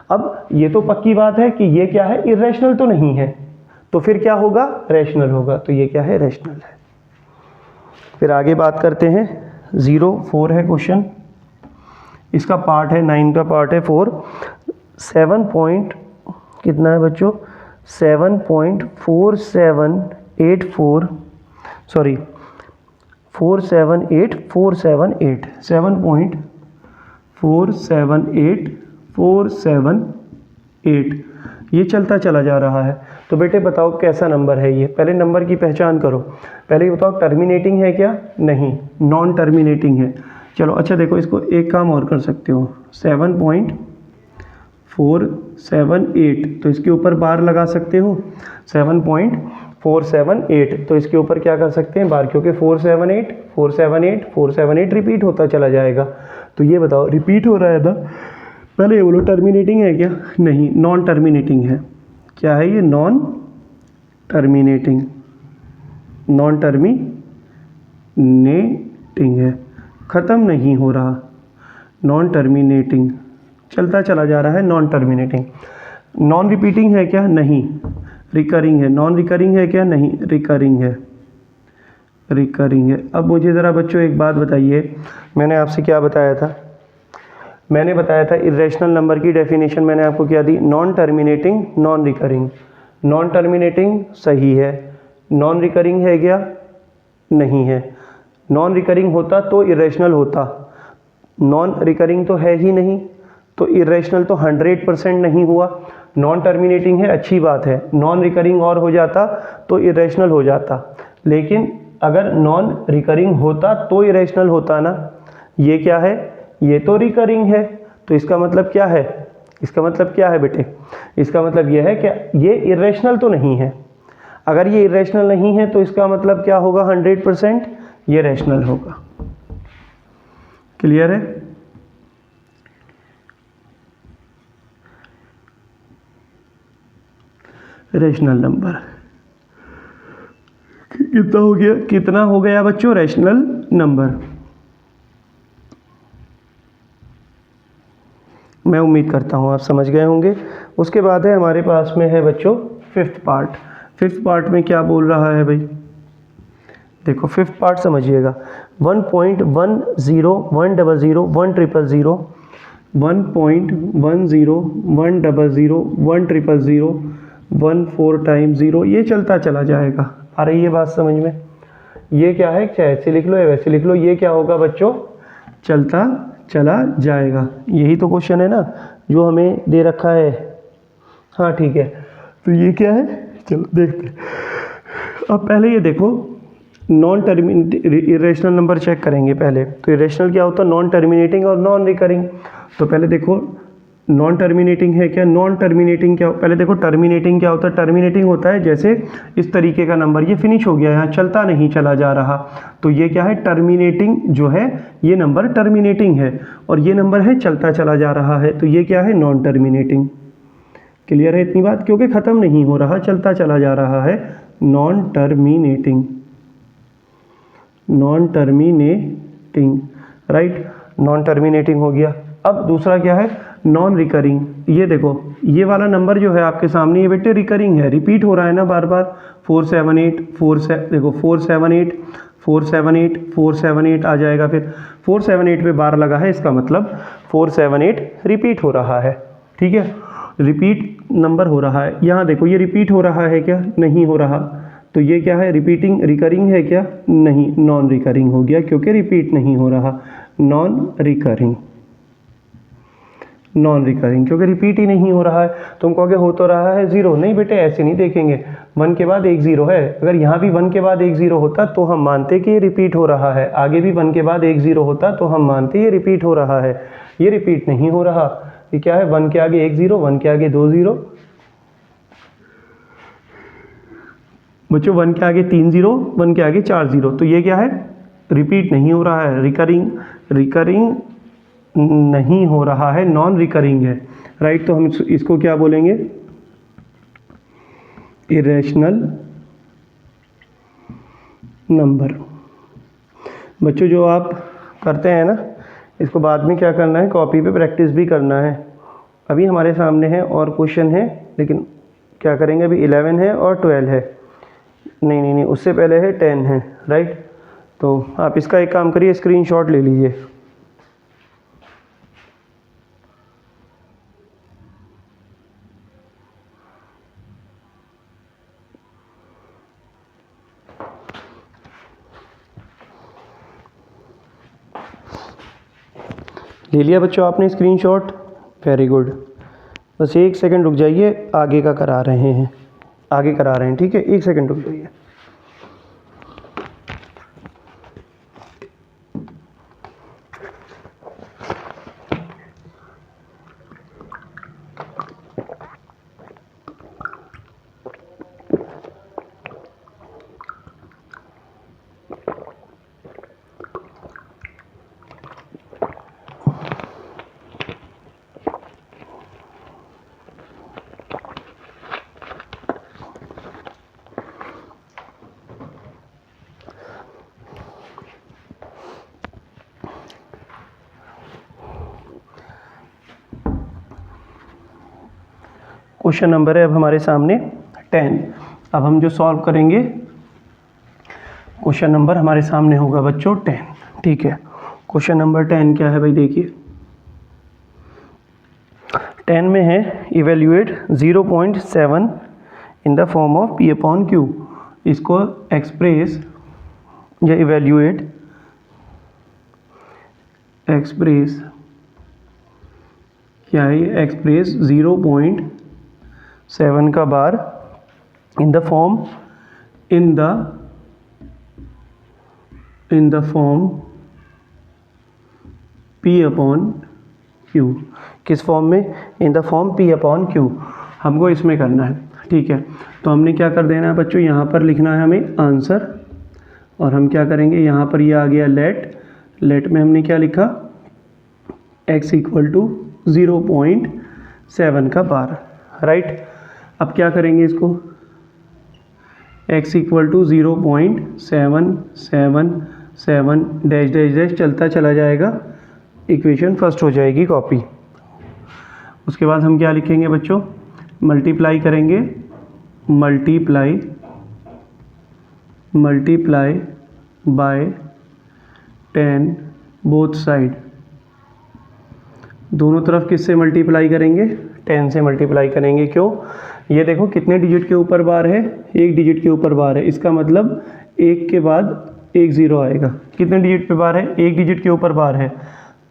अब ये तो पक्की बात है कि ये क्या है, इरेशनल तो नहीं है, तो फिर क्या होगा, रैशनल होगा। तो ये क्या है, रैशनल है। फिर आगे बात करते हैं, 0.4 है क्वेश्चन, इसका पार्ट है 9 का पार्ट है 4। 7 पॉइंट कितना है बच्चों, 7.478 7.478478 ये चलता चला जा रहा है। तो बेटे बताओ कैसा नंबर है ये, पहले नंबर की पहचान करो। पहले ये बताओ टर्मिनेटिंग है क्या, नहीं, नॉन टर्मिनेटिंग है। चलो अच्छा देखो, इसको एक काम और कर सकते हो, 7.478, तो इसके ऊपर बार लगा सकते हो। 7.478, तो इसके ऊपर क्या कर सकते हैं, बार, क्योंकि 478 रिपीट होता चला जाएगा। तो ये बताओ रिपीट हो रहा है था, पहले ये बोलो टर्मिनेटिंग है क्या, नहीं, नॉन टर्मिनेटिंग है। क्या है ये, नॉन टर्मिनेटिंग है, ख़त्म नहीं हो रहा, नॉन टर्मिनेटिंग, चलता चला जा रहा है, नॉन टर्मिनेटिंग। नॉन रिपीटिंग है क्या? नहीं। रिकरिंग है। नॉन रिकरिंग है क्या? नहीं, रिकरिंग है, रिकरिंग है। अब मुझे ज़रा बच्चों एक बात बताइए, मैंने आपसे क्या बताया था? मैंने बताया था इरेशनल नंबर की डेफिनेशन मैंने आपको क्या दी? Non terminating, non recurring. Non terminating सही है, नॉन रिकरिंग है क्या? नहीं है। नॉन रिकरिंग होता तो इरेशनल होता, नॉन रिकरिंग तो है ही नहीं, तो इरेशनल तो 100% नहीं हुआ। नॉन टर्मिनेटिंग है, अच्छी बात है, नॉन रिकरिंग और हो जाता तो इरेशनल हो जाता, लेकिन अगर नॉन रिकरिंग होता तो इरेशनल होता ना। ये क्या है? ये तो रिकरिंग है, तो इसका मतलब क्या है? इसका मतलब क्या है बेटे? इसका मतलब यह है कि ये इरेशनल तो नहीं है। अगर ये इरेशनल नहीं है तो इसका मतलब क्या होगा? 100% ये रैशनल होगा। क्लियर है? रैशनल नंबर कितना हो गया? कितना हो गया बच्चों? Rational number. मैं उम्मीद करता हूँ आप समझ गए होंगे। उसके बाद है हमारे पास में है बच्चों फिफ्थ पार्ट। फिफ्थ पार्ट में क्या बोल रहा है भाई? देखो फिफ्थ पार्ट समझिएगा। 1.10 100 100 100 1.10 100 100 1 4 टाइम 0, ये चलता चला जाएगा। आ रही है बात समझ में? ये क्या है? चाहे ऐसे लिख लो या वैसे लिख लो, ये क्या होगा बच्चों? चलता चला जाएगा। यही तो क्वेश्चन है ना जो हमें दे रखा है। हाँ ठीक है, तो ये क्या है? चलो देखते हैं। अब पहले ये देखो, नॉन इरेशनल नंबर चेक करेंगे पहले। तो इरेशनल क्या होता है? नॉन टर्मिनेटिंग और नॉन रिकरिंग। तो पहले देखो नॉन टर्मिनेटिंग है क्या? नॉन टर्मिनेटिंग क्या? पहले देखो टर्मिनेटिंग क्या होता है? टर्मिनेटिंग होता है जैसे इस तरीके का नंबर, ये फिनिश हो गया, यहाँ चलता नहीं चला जा रहा, तो ये क्या है? टर्मिनेटिंग जो है, ये नंबर टर्मिनेटिंग है, और ये नंबर है चलता चला जा रहा है, तो ये क्या है? Non terminating. क्लियर है इतनी बात? क्योंकि ख़त्म नहीं हो रहा, चलता चला जा रहा है, non terminating, non terminating, right, non terminating हो गया। अब दूसरा क्या है? Non recurring. ये देखो ये वाला नंबर जो है आपके सामने, ये बेटे रिकरिंग है, रिपीट हो रहा है ना बार बार। 478 देखो 478 478 478 आ जाएगा, फिर 478 पे बार लगा है, इसका मतलब 478 रिपीट हो रहा है। ठीक है, रिपीट नंबर हो रहा है। यहाँ देखो ये रिपीट हो रहा है क्या? नहीं हो रहा, तो ये क्या है? रिपीटिंग, रिकरिंग है क्या? नहीं, नॉन रिकरिंग हो गया, क्योंकि रिपीट नहीं हो रहा, नॉन रिकरिंग, नॉन रिकरिंग, क्योंकि रिपीट ही नहीं हो रहा है। तुम कहोगे हो तो रहा है जीरो, नहीं बेटे ऐसे नहीं देखेंगे, 1 के बाद एक जीरो है, अगर यहाँ भी 1 के बाद एक जीरो होता तो हम मानते कि ये रिपीट हो रहा है, आगे भी 1 के बाद एक जीरो होता तो हम मानते ये रिपीट हो रहा है। ये रिपीट नहीं हो रहा, ये क्या है? 1 के आगे एक जीरो, 1 के आगे 2 जीरो, बच्चों 1 के आगे 3 जीरो, 1 के आगे 4 जीरो, तो ये क्या है? रिपीट नहीं हो रहा है, रिकरिंग, रिकरिंग नहीं हो रहा है, नॉन रिकरिंग है, राइट। तो हम इसको क्या बोलेंगे? Irrational number. बच्चों जो आप करते हैं ना, इसको बाद में क्या करना है? कॉपी पे प्रैक्टिस भी करना है। अभी हमारे सामने है और क्वेश्चन है, लेकिन क्या करेंगे? अभी 11 है और 12 है, नहीं नहीं नहीं, उससे पहले है 10 है, राइट। तो आप इसका एक काम करिए, स्क्रीनशॉट ले लीजिए। ले लिया बच्चों आपने स्क्रीनशॉट? Very good. बस 1 सेकंड रुक जाइए, आगे का करा रहे हैं, आगे करा रहे हैं, ठीक है, 1 सेकंड रुक जाइए। क्वेश्चन नंबर है अब हमारे सामने 10। अब हम जो सॉल्व करेंगे क्वेश्चन नंबर हमारे सामने होगा बच्चों 10। ठीक है, क्वेश्चन नंबर 10 क्या है भाई, देखिए 10 में है evaluate 0.7 in the form of P upon Q। इसको एक्सप्रेस या इवेल्यूएट क्या है, एक्सप्रेस 0.7 का bar in the form P upon Q। किस फॉर्म में? In the form P upon Q हमको इसमें करना है। ठीक है, तो हमने क्या कर देना है बच्चों, यहाँ पर लिखना है हमें आंसर, और हम क्या करेंगे, यहाँ पर ये आ गया लेट में हमने क्या लिखा, x इक्वल टू 0.7 का बार, राइट। अब क्या करेंगे इसको, x equal to 0.777 dash dash dash चलता चला जाएगा, इक्वेशन फर्स्ट हो जाएगी कॉपी। उसके बाद हम क्या लिखेंगे बच्चों, मल्टीप्लाई करेंगे, मल्टीप्लाई बाय 10 बोथ साइड। दोनों तरफ किससे मल्टीप्लाई करेंगे, 10 से मल्टीप्लाई करेंगे। क्यों? ये देखो कितने डिजिट के ऊपर बार है, एक डिजिट के ऊपर बार है, इसका मतलब एक के बाद एक ज़ीरो आएगा। कितने डिजिट पे बार है, एक डिजिट के ऊपर बार है,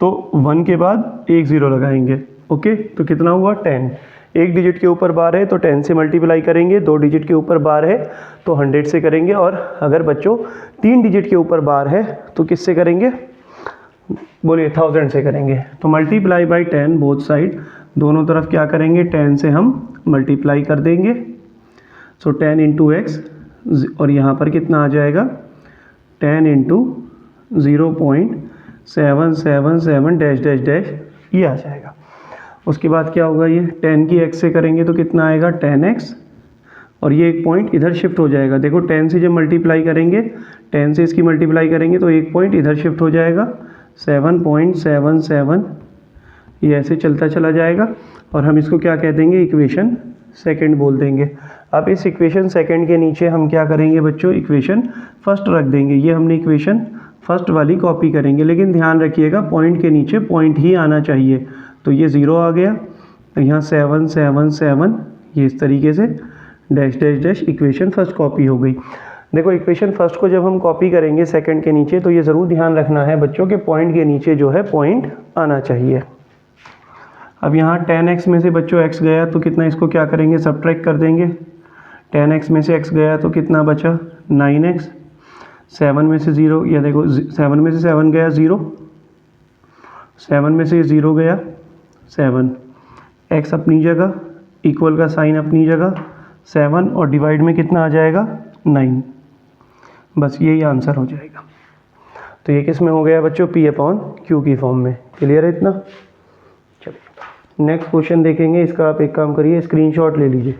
तो 1 के बाद एक ज़ीरो लगाएंगे। ओके, तो कितना हुआ 10। एक डिजिट के ऊपर बार है तो 10 से मल्टीप्लाई करेंगे, 2 डिजिट के ऊपर बार है तो 100 से करेंगे, और अगर बच्चों 3 डिजिट के ऊपर बार है तो किससे करेंगे, बोलिए 1000 से करेंगे। तो मल्टीप्लाई बाय 10 बोथ साइड, दोनों तरफ क्या करेंगे, 10 से हम मल्टीप्लाई कर देंगे। सो 10 इंटू एक्स, और यहाँ पर कितना आ जाएगा, 10 इंटू 0.777 डैश डैश डैश, ये आ जाएगा। उसके बाद क्या होगा, ये 10 की x से करेंगे तो कितना आएगा 10x, और ये एक पॉइंट इधर शिफ्ट हो जाएगा। देखो 10 से जब मल्टीप्लाई करेंगे, 10 से इसकी मल्टीप्लाई करेंगे तो एक पॉइंट इधर शिफ्ट हो जाएगा, 7.77, ये ऐसे चलता चला जाएगा, और हम इसको क्या कह देंगे, इक्वेशन सेकंड बोल देंगे। अब इस इक्वेशन सेकंड के नीचे हम क्या करेंगे बच्चों, इक्वेशन फर्स्ट रख देंगे। ये हमने इक्वेशन फर्स्ट वाली कॉपी करेंगे, लेकिन ध्यान रखिएगा पॉइंट के नीचे पॉइंट ही आना चाहिए। तो ये 0 आ गया, तो यहाँ 777, ये इस तरीके से dash dash dash, equation first copy हो गई। देखो इक्वेशन फर्स्ट को जब हम कॉपी करेंगे सेकंड के नीचे, तो ये ज़रूर ध्यान रखना है बच्चों के पॉइंट के नीचे जो है पॉइंट आना चाहिए। अब यहाँ 10x में से बच्चों x गया तो कितना, इसको क्या करेंगे, सब्ट्रैक्ट कर देंगे। 10x में से x गया तो कितना बचा, 9x। 7 में से 0, या देखो 7 में से 7 गया 0, 7 में से 0 गया 7, x अपनी जगह, इक्वल का साइन अपनी जगह, 7 और डिवाइड में कितना आ जाएगा 9, बस यही आंसर हो जाएगा। तो ये किस में हो गया बच्चों, P अपॉन Q की फॉर्म में। क्लियर है इतना? चलिए नेक्स्ट क्वेश्चन देखेंगे। इसका आप एक काम करिए, स्क्रीनशॉट ले लीजिए।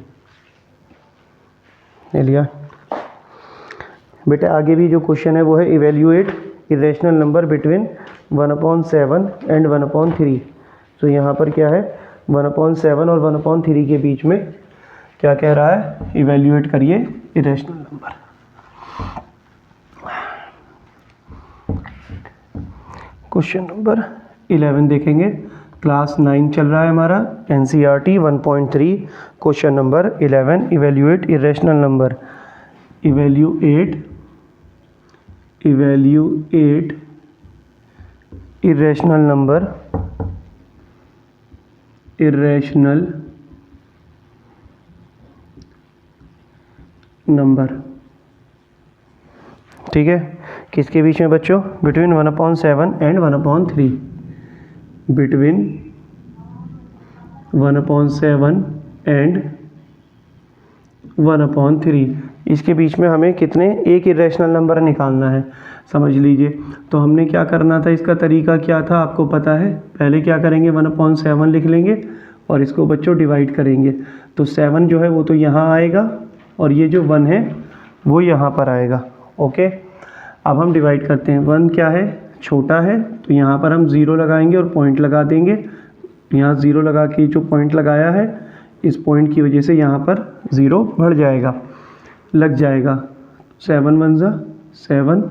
ले लिया बेटा? आगे भी जो क्वेश्चन है वो है evaluate irrational number between 1/7 and 1/3। तो यहाँ पर क्या है, 1/7 और 1/3 के बीच में क्या कह रहा है, इवेल्यूएट करिए इरेशनल नंबर। क्वेश्चन नंबर 11 देखेंगे। क्लास 9 चल रहा है हमारा, NCERT 1.3। Question number 11, evaluate irrational number. Evaluate irrational number, irrational number, ठीक है। किसके बीच में बच्चों, बिटवीन 1/7 एंड 1/3। बिटवीन 1/7 एंड 1/3, इसके बीच में हमें कितने, एक इरेशनल नंबर निकालना है, समझ लीजिए। तो हमने क्या करना था, इसका तरीका क्या था आपको पता है। पहले क्या करेंगे, 1/7 लिख लेंगे और इसको बच्चों डिवाइड करेंगे। तो 7 जो है वो तो यहाँ आएगा, और ये जो 1 है वो यहाँ पर आएगा। ओके, अब हम डिवाइड करते हैं। 1 क्या है, छोटा है, तो यहाँ पर हम 0 लगाएंगे और पॉइंट लगा देंगे। यहाँ 0 लगा के जो पॉइंट लगाया है इस पॉइंट की वजह से यहाँ पर 0 बढ़ जाएगा, लग जाएगा। 7 1 ज़ा 7,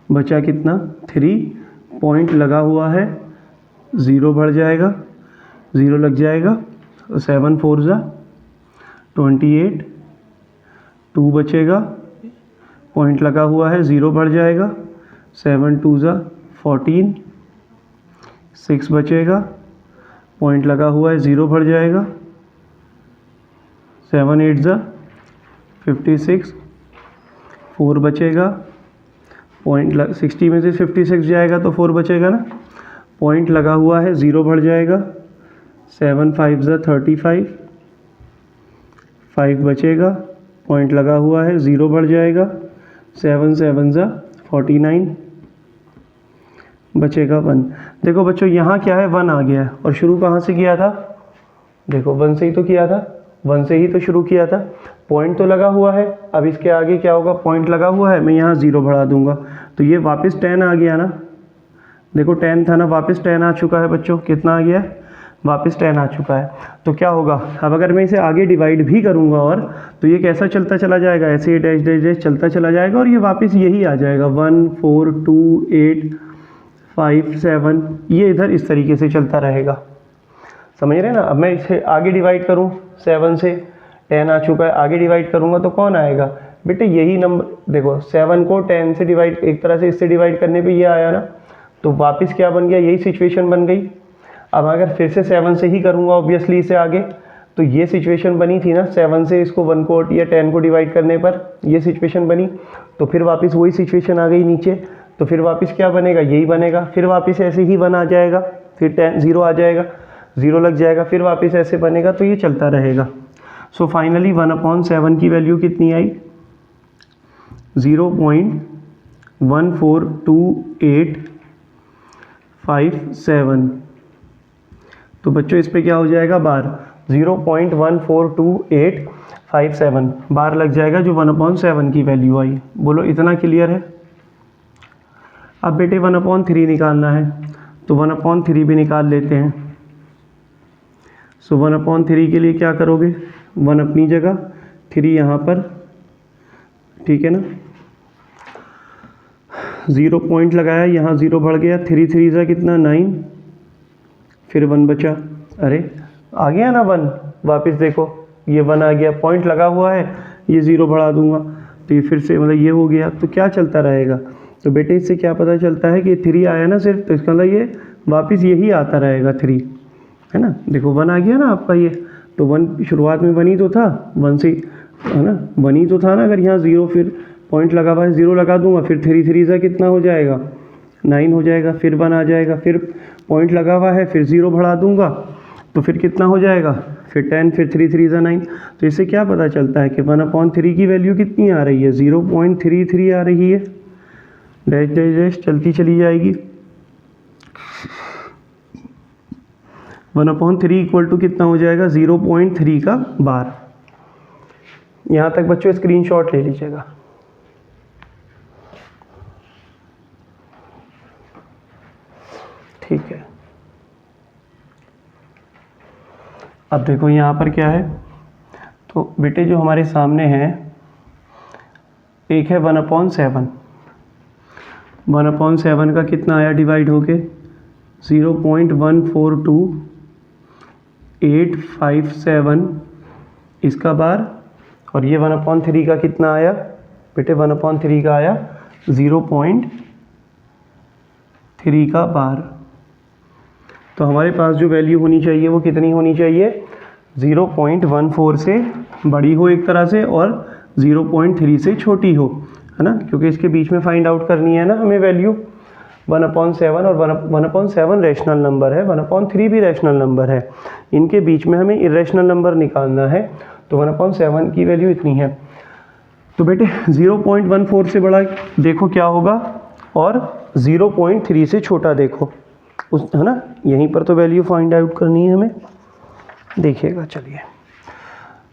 बचा कितना 3, पॉइंट लगा हुआ है, 0 बढ़ जाएगा, 0 लग जाएगा। 7 4 ज़ा 28, 2 बचेगा, पॉइंट लगा हुआ है, 0 बढ़ जाएगा। 7 2 ज़ा 14, 6 बचेगा, पॉइंट लगा हुआ है, 0 बढ़ जाएगा। 7 8 ज़ा 56, 4 बचेगा, पॉइंट 60 में से 56 जाएगा तो 4 बचेगा ना, पॉइंट लगा हुआ है, 0 बढ़ जाएगा। 7 5 ज़ा 35, 5 बचेगा, पॉइंट लगा हुआ है, 0 बढ़ जाएगा। 7 7 ज़ा 49, बचेगा 1। देखो बच्चों यहाँ क्या है, 1 आ गया है, और शुरू कहाँ से किया था, देखो 1 से ही तो किया था, 1 से ही तो शुरू किया था, पॉइंट तो लगा हुआ है। अब इसके आगे क्या होगा, पॉइंट लगा हुआ है, मैं यहाँ 0 बढ़ा दूंगा तो ये वापस 10 आ गया ना। देखो 10 था ना, वापस 10 आ चुका है बच्चों, कितना आ गया, वापस 10 आ चुका है। तो क्या होगा, अब अगर मैं इसे आगे डिवाइड भी करूँगा और तो ये कैसा चलता चला जाएगा, ऐसे डैश डैश डैश चलता चला जाएगा और ये वापस यही आ जाएगा 1 4 2 8 5 7, ये इधर इस तरीके से चलता रहेगा, समझ रहे हैं ना। अब मैं इसे आगे डिवाइड करूँ, 7 से 10 आ चुका है, आगे डिवाइड करूँगा तो कौन आएगा बेटे, यही नंबर। देखो 7 को 10 से डिवाइड, एक तरह से इससे डिवाइड करने पे ये आया ना, तो वापस क्या बन गया, यही सिचुएशन बन गई। अब अगर फिर से 7 से ही करूँगा ऑब्वियसली इसे आगे, तो ये सिचुएशन बनी थी ना, 7 से इसको 1 को या 10 को डिवाइड करने पर ये सिचुएशन बनी, तो फिर वापस वही सिचुएशन आ गई नीचे, तो फिर वापस क्या बनेगा, यही बनेगा। फिर वापस ऐसे ही 1 आ जाएगा, फिर 10 0 आ जाएगा, 0 लग जाएगा, फिर वापस ऐसे बनेगा, तो ये चलता रहेगा। सो फाइनली 1/7 की वैल्यू कितनी आई, 0.14285 तो बच्चों इस पे क्या हो जाएगा, बार 0.14285 बार लग जाएगा, जो 1/7 की वैल्यू आई। बोलो इतना क्लियर है। अब बेटे 1/3 निकालना है, तो 1/3 भी निकाल लेते हैं। सो 1/3 के लिए क्या करोगे, 1 अपनी जगह, 3 यहाँ पर, ठीक है ना। 0 पॉइंट लगाया, यहाँ 0 बढ़ गया, 3 3 ज़ा कितना 9, फिर 1 बचा, अरे आ गया ना 1, वापस देखो ये 1 आ गया, पॉइंट लगा हुआ है, ये 0 बढ़ा दूंगा तो ये फिर से मतलब ये हो गया। तो क्या चलता रहेगा, तो बेटे इससे क्या पता चलता है कि 3 आया ना सिर्फ, तो इसका मतलब ये वापस यही आता रहेगा 3, है ना। देखो 1 आ गया ना आपका ये, तो 1 शुरुआत में 1 ही तो था, 1 से, है ना, 1 ही तो था ना। अगर यहाँ 0 फिर पॉइंट लगा हुआ है, 0 लगा दूंगा, फिर 3 3 ज़ा कितना हो जाएगा 9 हो जाएगा, फिर 1 आ जाएगा, फिर पॉइंट लगा हुआ है, फिर 0 बढ़ा दूंगा तो फिर कितना हो जाएगा, फिर 10, फिर 3 3 ज़ा 9। तो इससे क्या पता चलता है कि 1/3 की वैल्यू कितनी आ रही है, 0.33 आ रही है, डैश डैश डैश चलती चली जाएगी। 1/3 इक्वल टू कितना हो जाएगा, 0.3 का बार। यहाँ तक बच्चों स्क्रीनशॉट ले लीजिएगा। ठीक है, अब देखो यहाँ पर क्या है, तो बेटे जो हमारे सामने है, एक है 1/7, 1/7 का कितना आया डिवाइड होके, 0.142857 इसका बार, और ये 1/3 का कितना आया बेटे, 1/3 का आया 0.3 का बार। तो हमारे पास जो वैल्यू होनी चाहिए वो कितनी होनी चाहिए, 0.14 से बड़ी हो एक तरह से, और 0.3 से छोटी हो, है ना, क्योंकि इसके बीच में फाइंड आउट करनी है ना हमें वैल्यू। 1/7 और 1/7 रैशनल नंबर है, 1/3 भी रैशनल नंबर है, इनके बीच में हमें इरेशनल नंबर निकालना है, तो 1/7 की वैल्यू इतनी है। तो बेटे 0.14 से बड़ा देखो क्या होगा, और 0.3 से छोटा देखो उस, है ना, यहीं पर तो वैल्यू फाइंड आउट करनी है हमें। देखिएगा चलिए,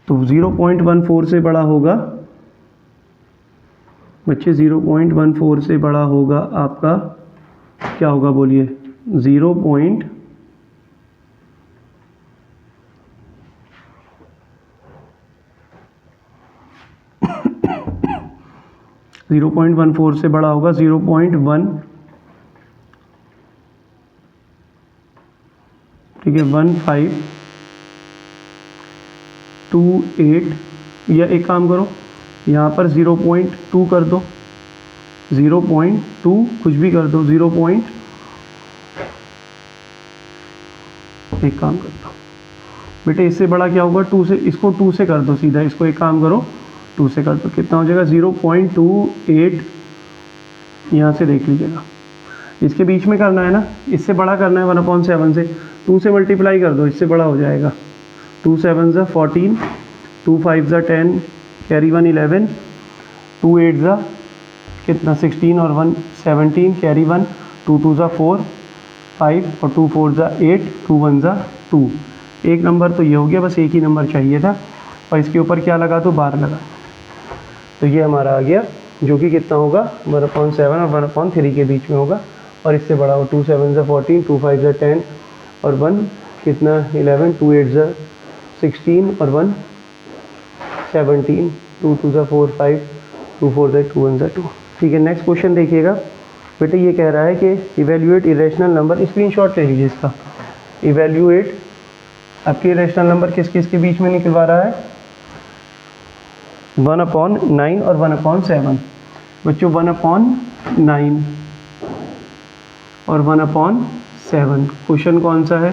तो 0.14 से बड़ा होगा बच्चे, 0.14 से बड़ा होगा आपका क्या होगा बोलिए, 0. 0.14 से बड़ा होगा 0.1, ठीक है, 1528, या एक काम करो यहाँ पर 0.2 कर दो, 0.2 कुछ भी कर दो, एक काम करता हूँ बेटे, इससे बड़ा क्या होगा 2 से, इसको 2 से कर दो सीधा, इसको एक काम करो 2 से कर दो, कितना हो जाएगा 0.28, यहाँ से देख लीजिएगा, इसके बीच में करना है ना, इससे बड़ा करना है 1/7 से, 2 से मल्टीप्लाई कर दो, इससे बड़ा हो जाएगा, 2 7 ज़ा 14, 2 5 ज़ा 10, कैरी 1 11, 2 8 ज़ा कितना 16 और 1 17, कैरी 1, 2 2 ज़ा 4 5 और 2 4 ज़ा 8, 2 1 ज़ा 2, एक नंबर तो ये हो गया, बस एक ही नंबर चाहिए था, और इसके ऊपर क्या लगा दो, बार लगा, तो ये हमारा आ गया, जो कि कितना होगा 1/7 और 1/3 के बीच में होगा, और इससे बड़ा हो 2 7 ज़ा 14, 2 5 ज़ा 10 और 1 कितना 11, 2 8 ज़ा 16 और 1 17, 2 2 ज़ा 4 5, 2 4 ज़ा 2 1 ज़ा 2, ठीक है। नेक्स्ट क्वेश्चन देखिएगा बेटे, ये कह रहा है कि इवेल्यूएट इरेशनल नंबर, स्क्रीनशॉट ले लीजिए इसका, इवेल्यूएट आपके इरेशनल नंबर किस किस के बीच में निकलवा रहा है, 1/9 और 1/7, बच्चों 1/9 और 1/7, क्वेश्चन कौन सा है,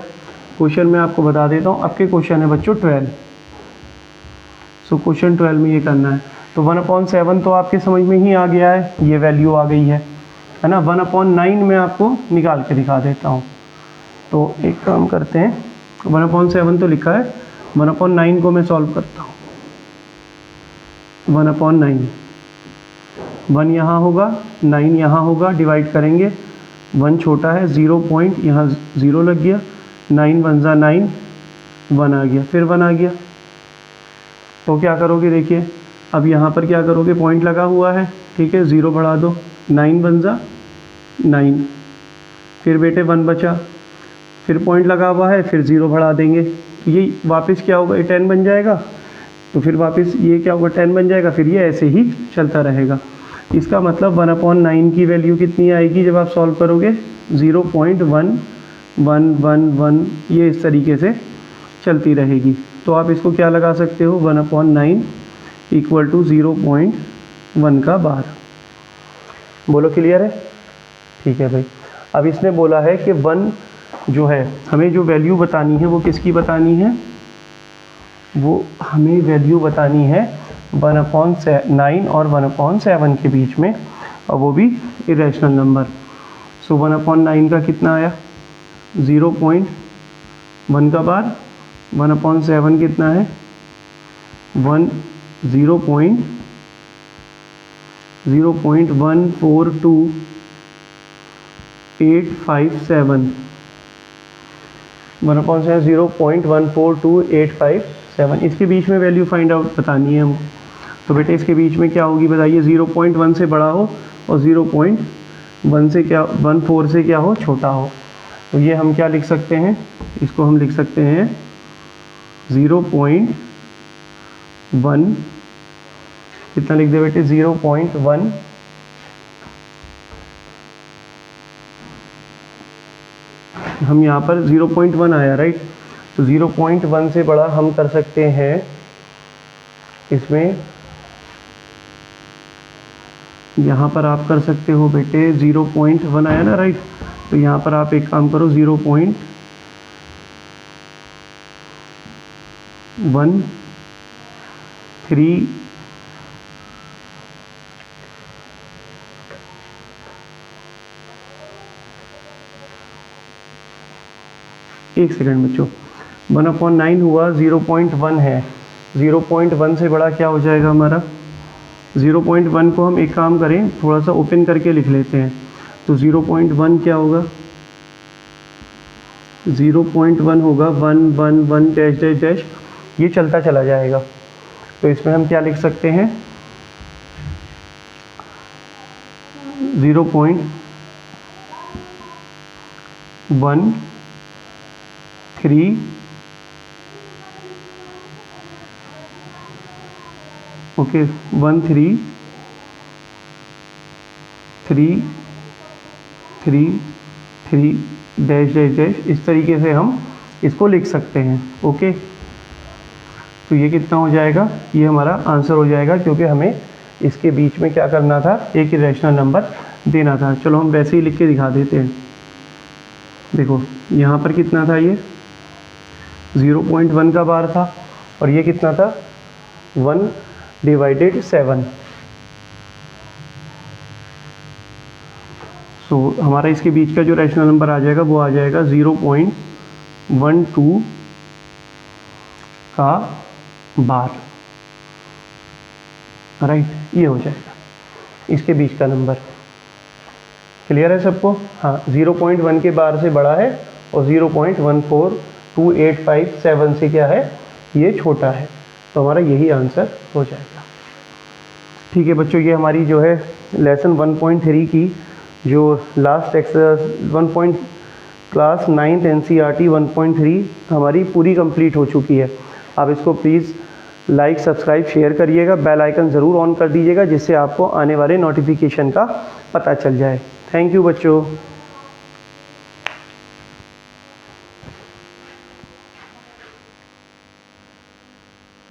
क्वेश्चन मैं आपको बता देता हूँ, आपके क्वेश्चन है बच्चों 12, सो क्वेश्चन 12 में ये करना है, तो 1/7 तो आपके समझ में ही आ गया है, ये वैल्यू आ गई है ना, 1/9 मैं आपको निकाल के दिखा देता हूँ, तो एक काम करते हैं, 1/7 तो लिखा है, 1/9 को मैं सॉल्व करता हूँ, 1/9, 1 यहाँ होगा, 9 यहाँ होगा, डिवाइड करेंगे, 1 छोटा है, 0 पॉइंट यहाँ 0 लग गया, 9 1 ज़ा 9, 1 आ गया, फिर 1 आ गया, तो क्या करोगे देखिए, अब यहाँ पर क्या करोगे, पॉइंट लगा हुआ है, ठीक है, 0 बढ़ा दो, 9 1 ज़ा 9, फिर बेटे 1 बचा, फिर पॉइंट लगा हुआ है, फिर 0 बढ़ा देंगे, तो ये वापस क्या होगा, ये 10 बन जाएगा, तो फिर वापस ये क्या होगा 10 बन जाएगा, फिर ये ऐसे ही चलता रहेगा, इसका मतलब 1/9 की वैल्यू कितनी आएगी जब आप सॉल्व करोगे, 0.1111, ये इस तरीके से चलती रहेगी, तो आप इसको क्या लगा सकते हो, 1/9 इक्वल टू 0.1 का बार, बोलो क्लियर है, ठीक है भाई। अब इसने बोला है कि 1 जो है, हमें जो वैल्यू बतानी है वो किसकी बतानी है, वो हमें वैल्यू बतानी है 1/9 और 1/7 के बीच में, और वो भी इरेशनल नंबर, सो 1/9 का कितना आया 0.1 का बार, 1/7 कितना है 0.142857, 1/7 0.142857, इसके बीच में वैल्यू फाइंड आउट बतानी है हमको, तो बेटे इसके बीच में क्या होगी बताइए, 0.1 से बड़ा हो और 0.1 से क्या 14 से क्या हो छोटा हो, तो ये हम क्या लिख सकते हैं, इसको हम लिख सकते हैं 0.1, कितना लिख दे बेटे 0.1, हम यहाँ पर 0.1 आया राइट, तो 0.1 से बड़ा हम कर सकते हैं, इसमें यहाँ पर आप कर सकते हो बेटे 0.1 आया ना राइट, तो यहाँ पर आप एक काम करो 0.1 3 एक सेकंड बच्चों, 1/9 हुआ 0.1 है, 0.1 से बड़ा क्या हो जाएगा हमारा, 0.1 को हम एक काम करें थोड़ा सा ओपन करके लिख लेते हैं, तो 0.1 क्या होगा, 0.1 होगा 1 1 1 डैश डैश डैश, ये चलता चला जाएगा, तो इसमें हम क्या लिख सकते हैं 0.13, ओके 13 3 3 3 डैश डैश डैश, इस तरीके से हम इसको लिख सकते हैं। ओके, तो ये कितना हो जाएगा, ये हमारा आंसर हो जाएगा, क्योंकि हमें इसके बीच में क्या करना था, एक इरेशनल नंबर देना था। चलो हम वैसे ही लिख के दिखा देते हैं। देखो यहाँ पर कितना था, ये 0.1 का बार था, और ये कितना था 1/7। सो हमारा इसके बीच का जो रैशनल नंबर आ जाएगा वो आ जाएगा 0.12 का बार, राइट, ये हो जाएगा इसके बीच का नंबर। क्लियर है सबको? हाँ, 0.1 के बार से बड़ा है और 0.14285 से क्या है, ये छोटा है, तो हमारा यही आंसर हो जाएगा। ठीक है बच्चों, ये हमारी जो है लेसन 1.3 की जो last exercise class 9th NCERT 1.3 हमारी पूरी कंप्लीट हो चुकी है। आप इसको प्लीज़ लाइक, सब्सक्राइब, शेयर करिएगा, बेल आइकन ज़रूर ऑन कर दीजिएगा, जिससे आपको आने वाले नोटिफिकेशन का पता चल जाए। थैंक यू बच्चों।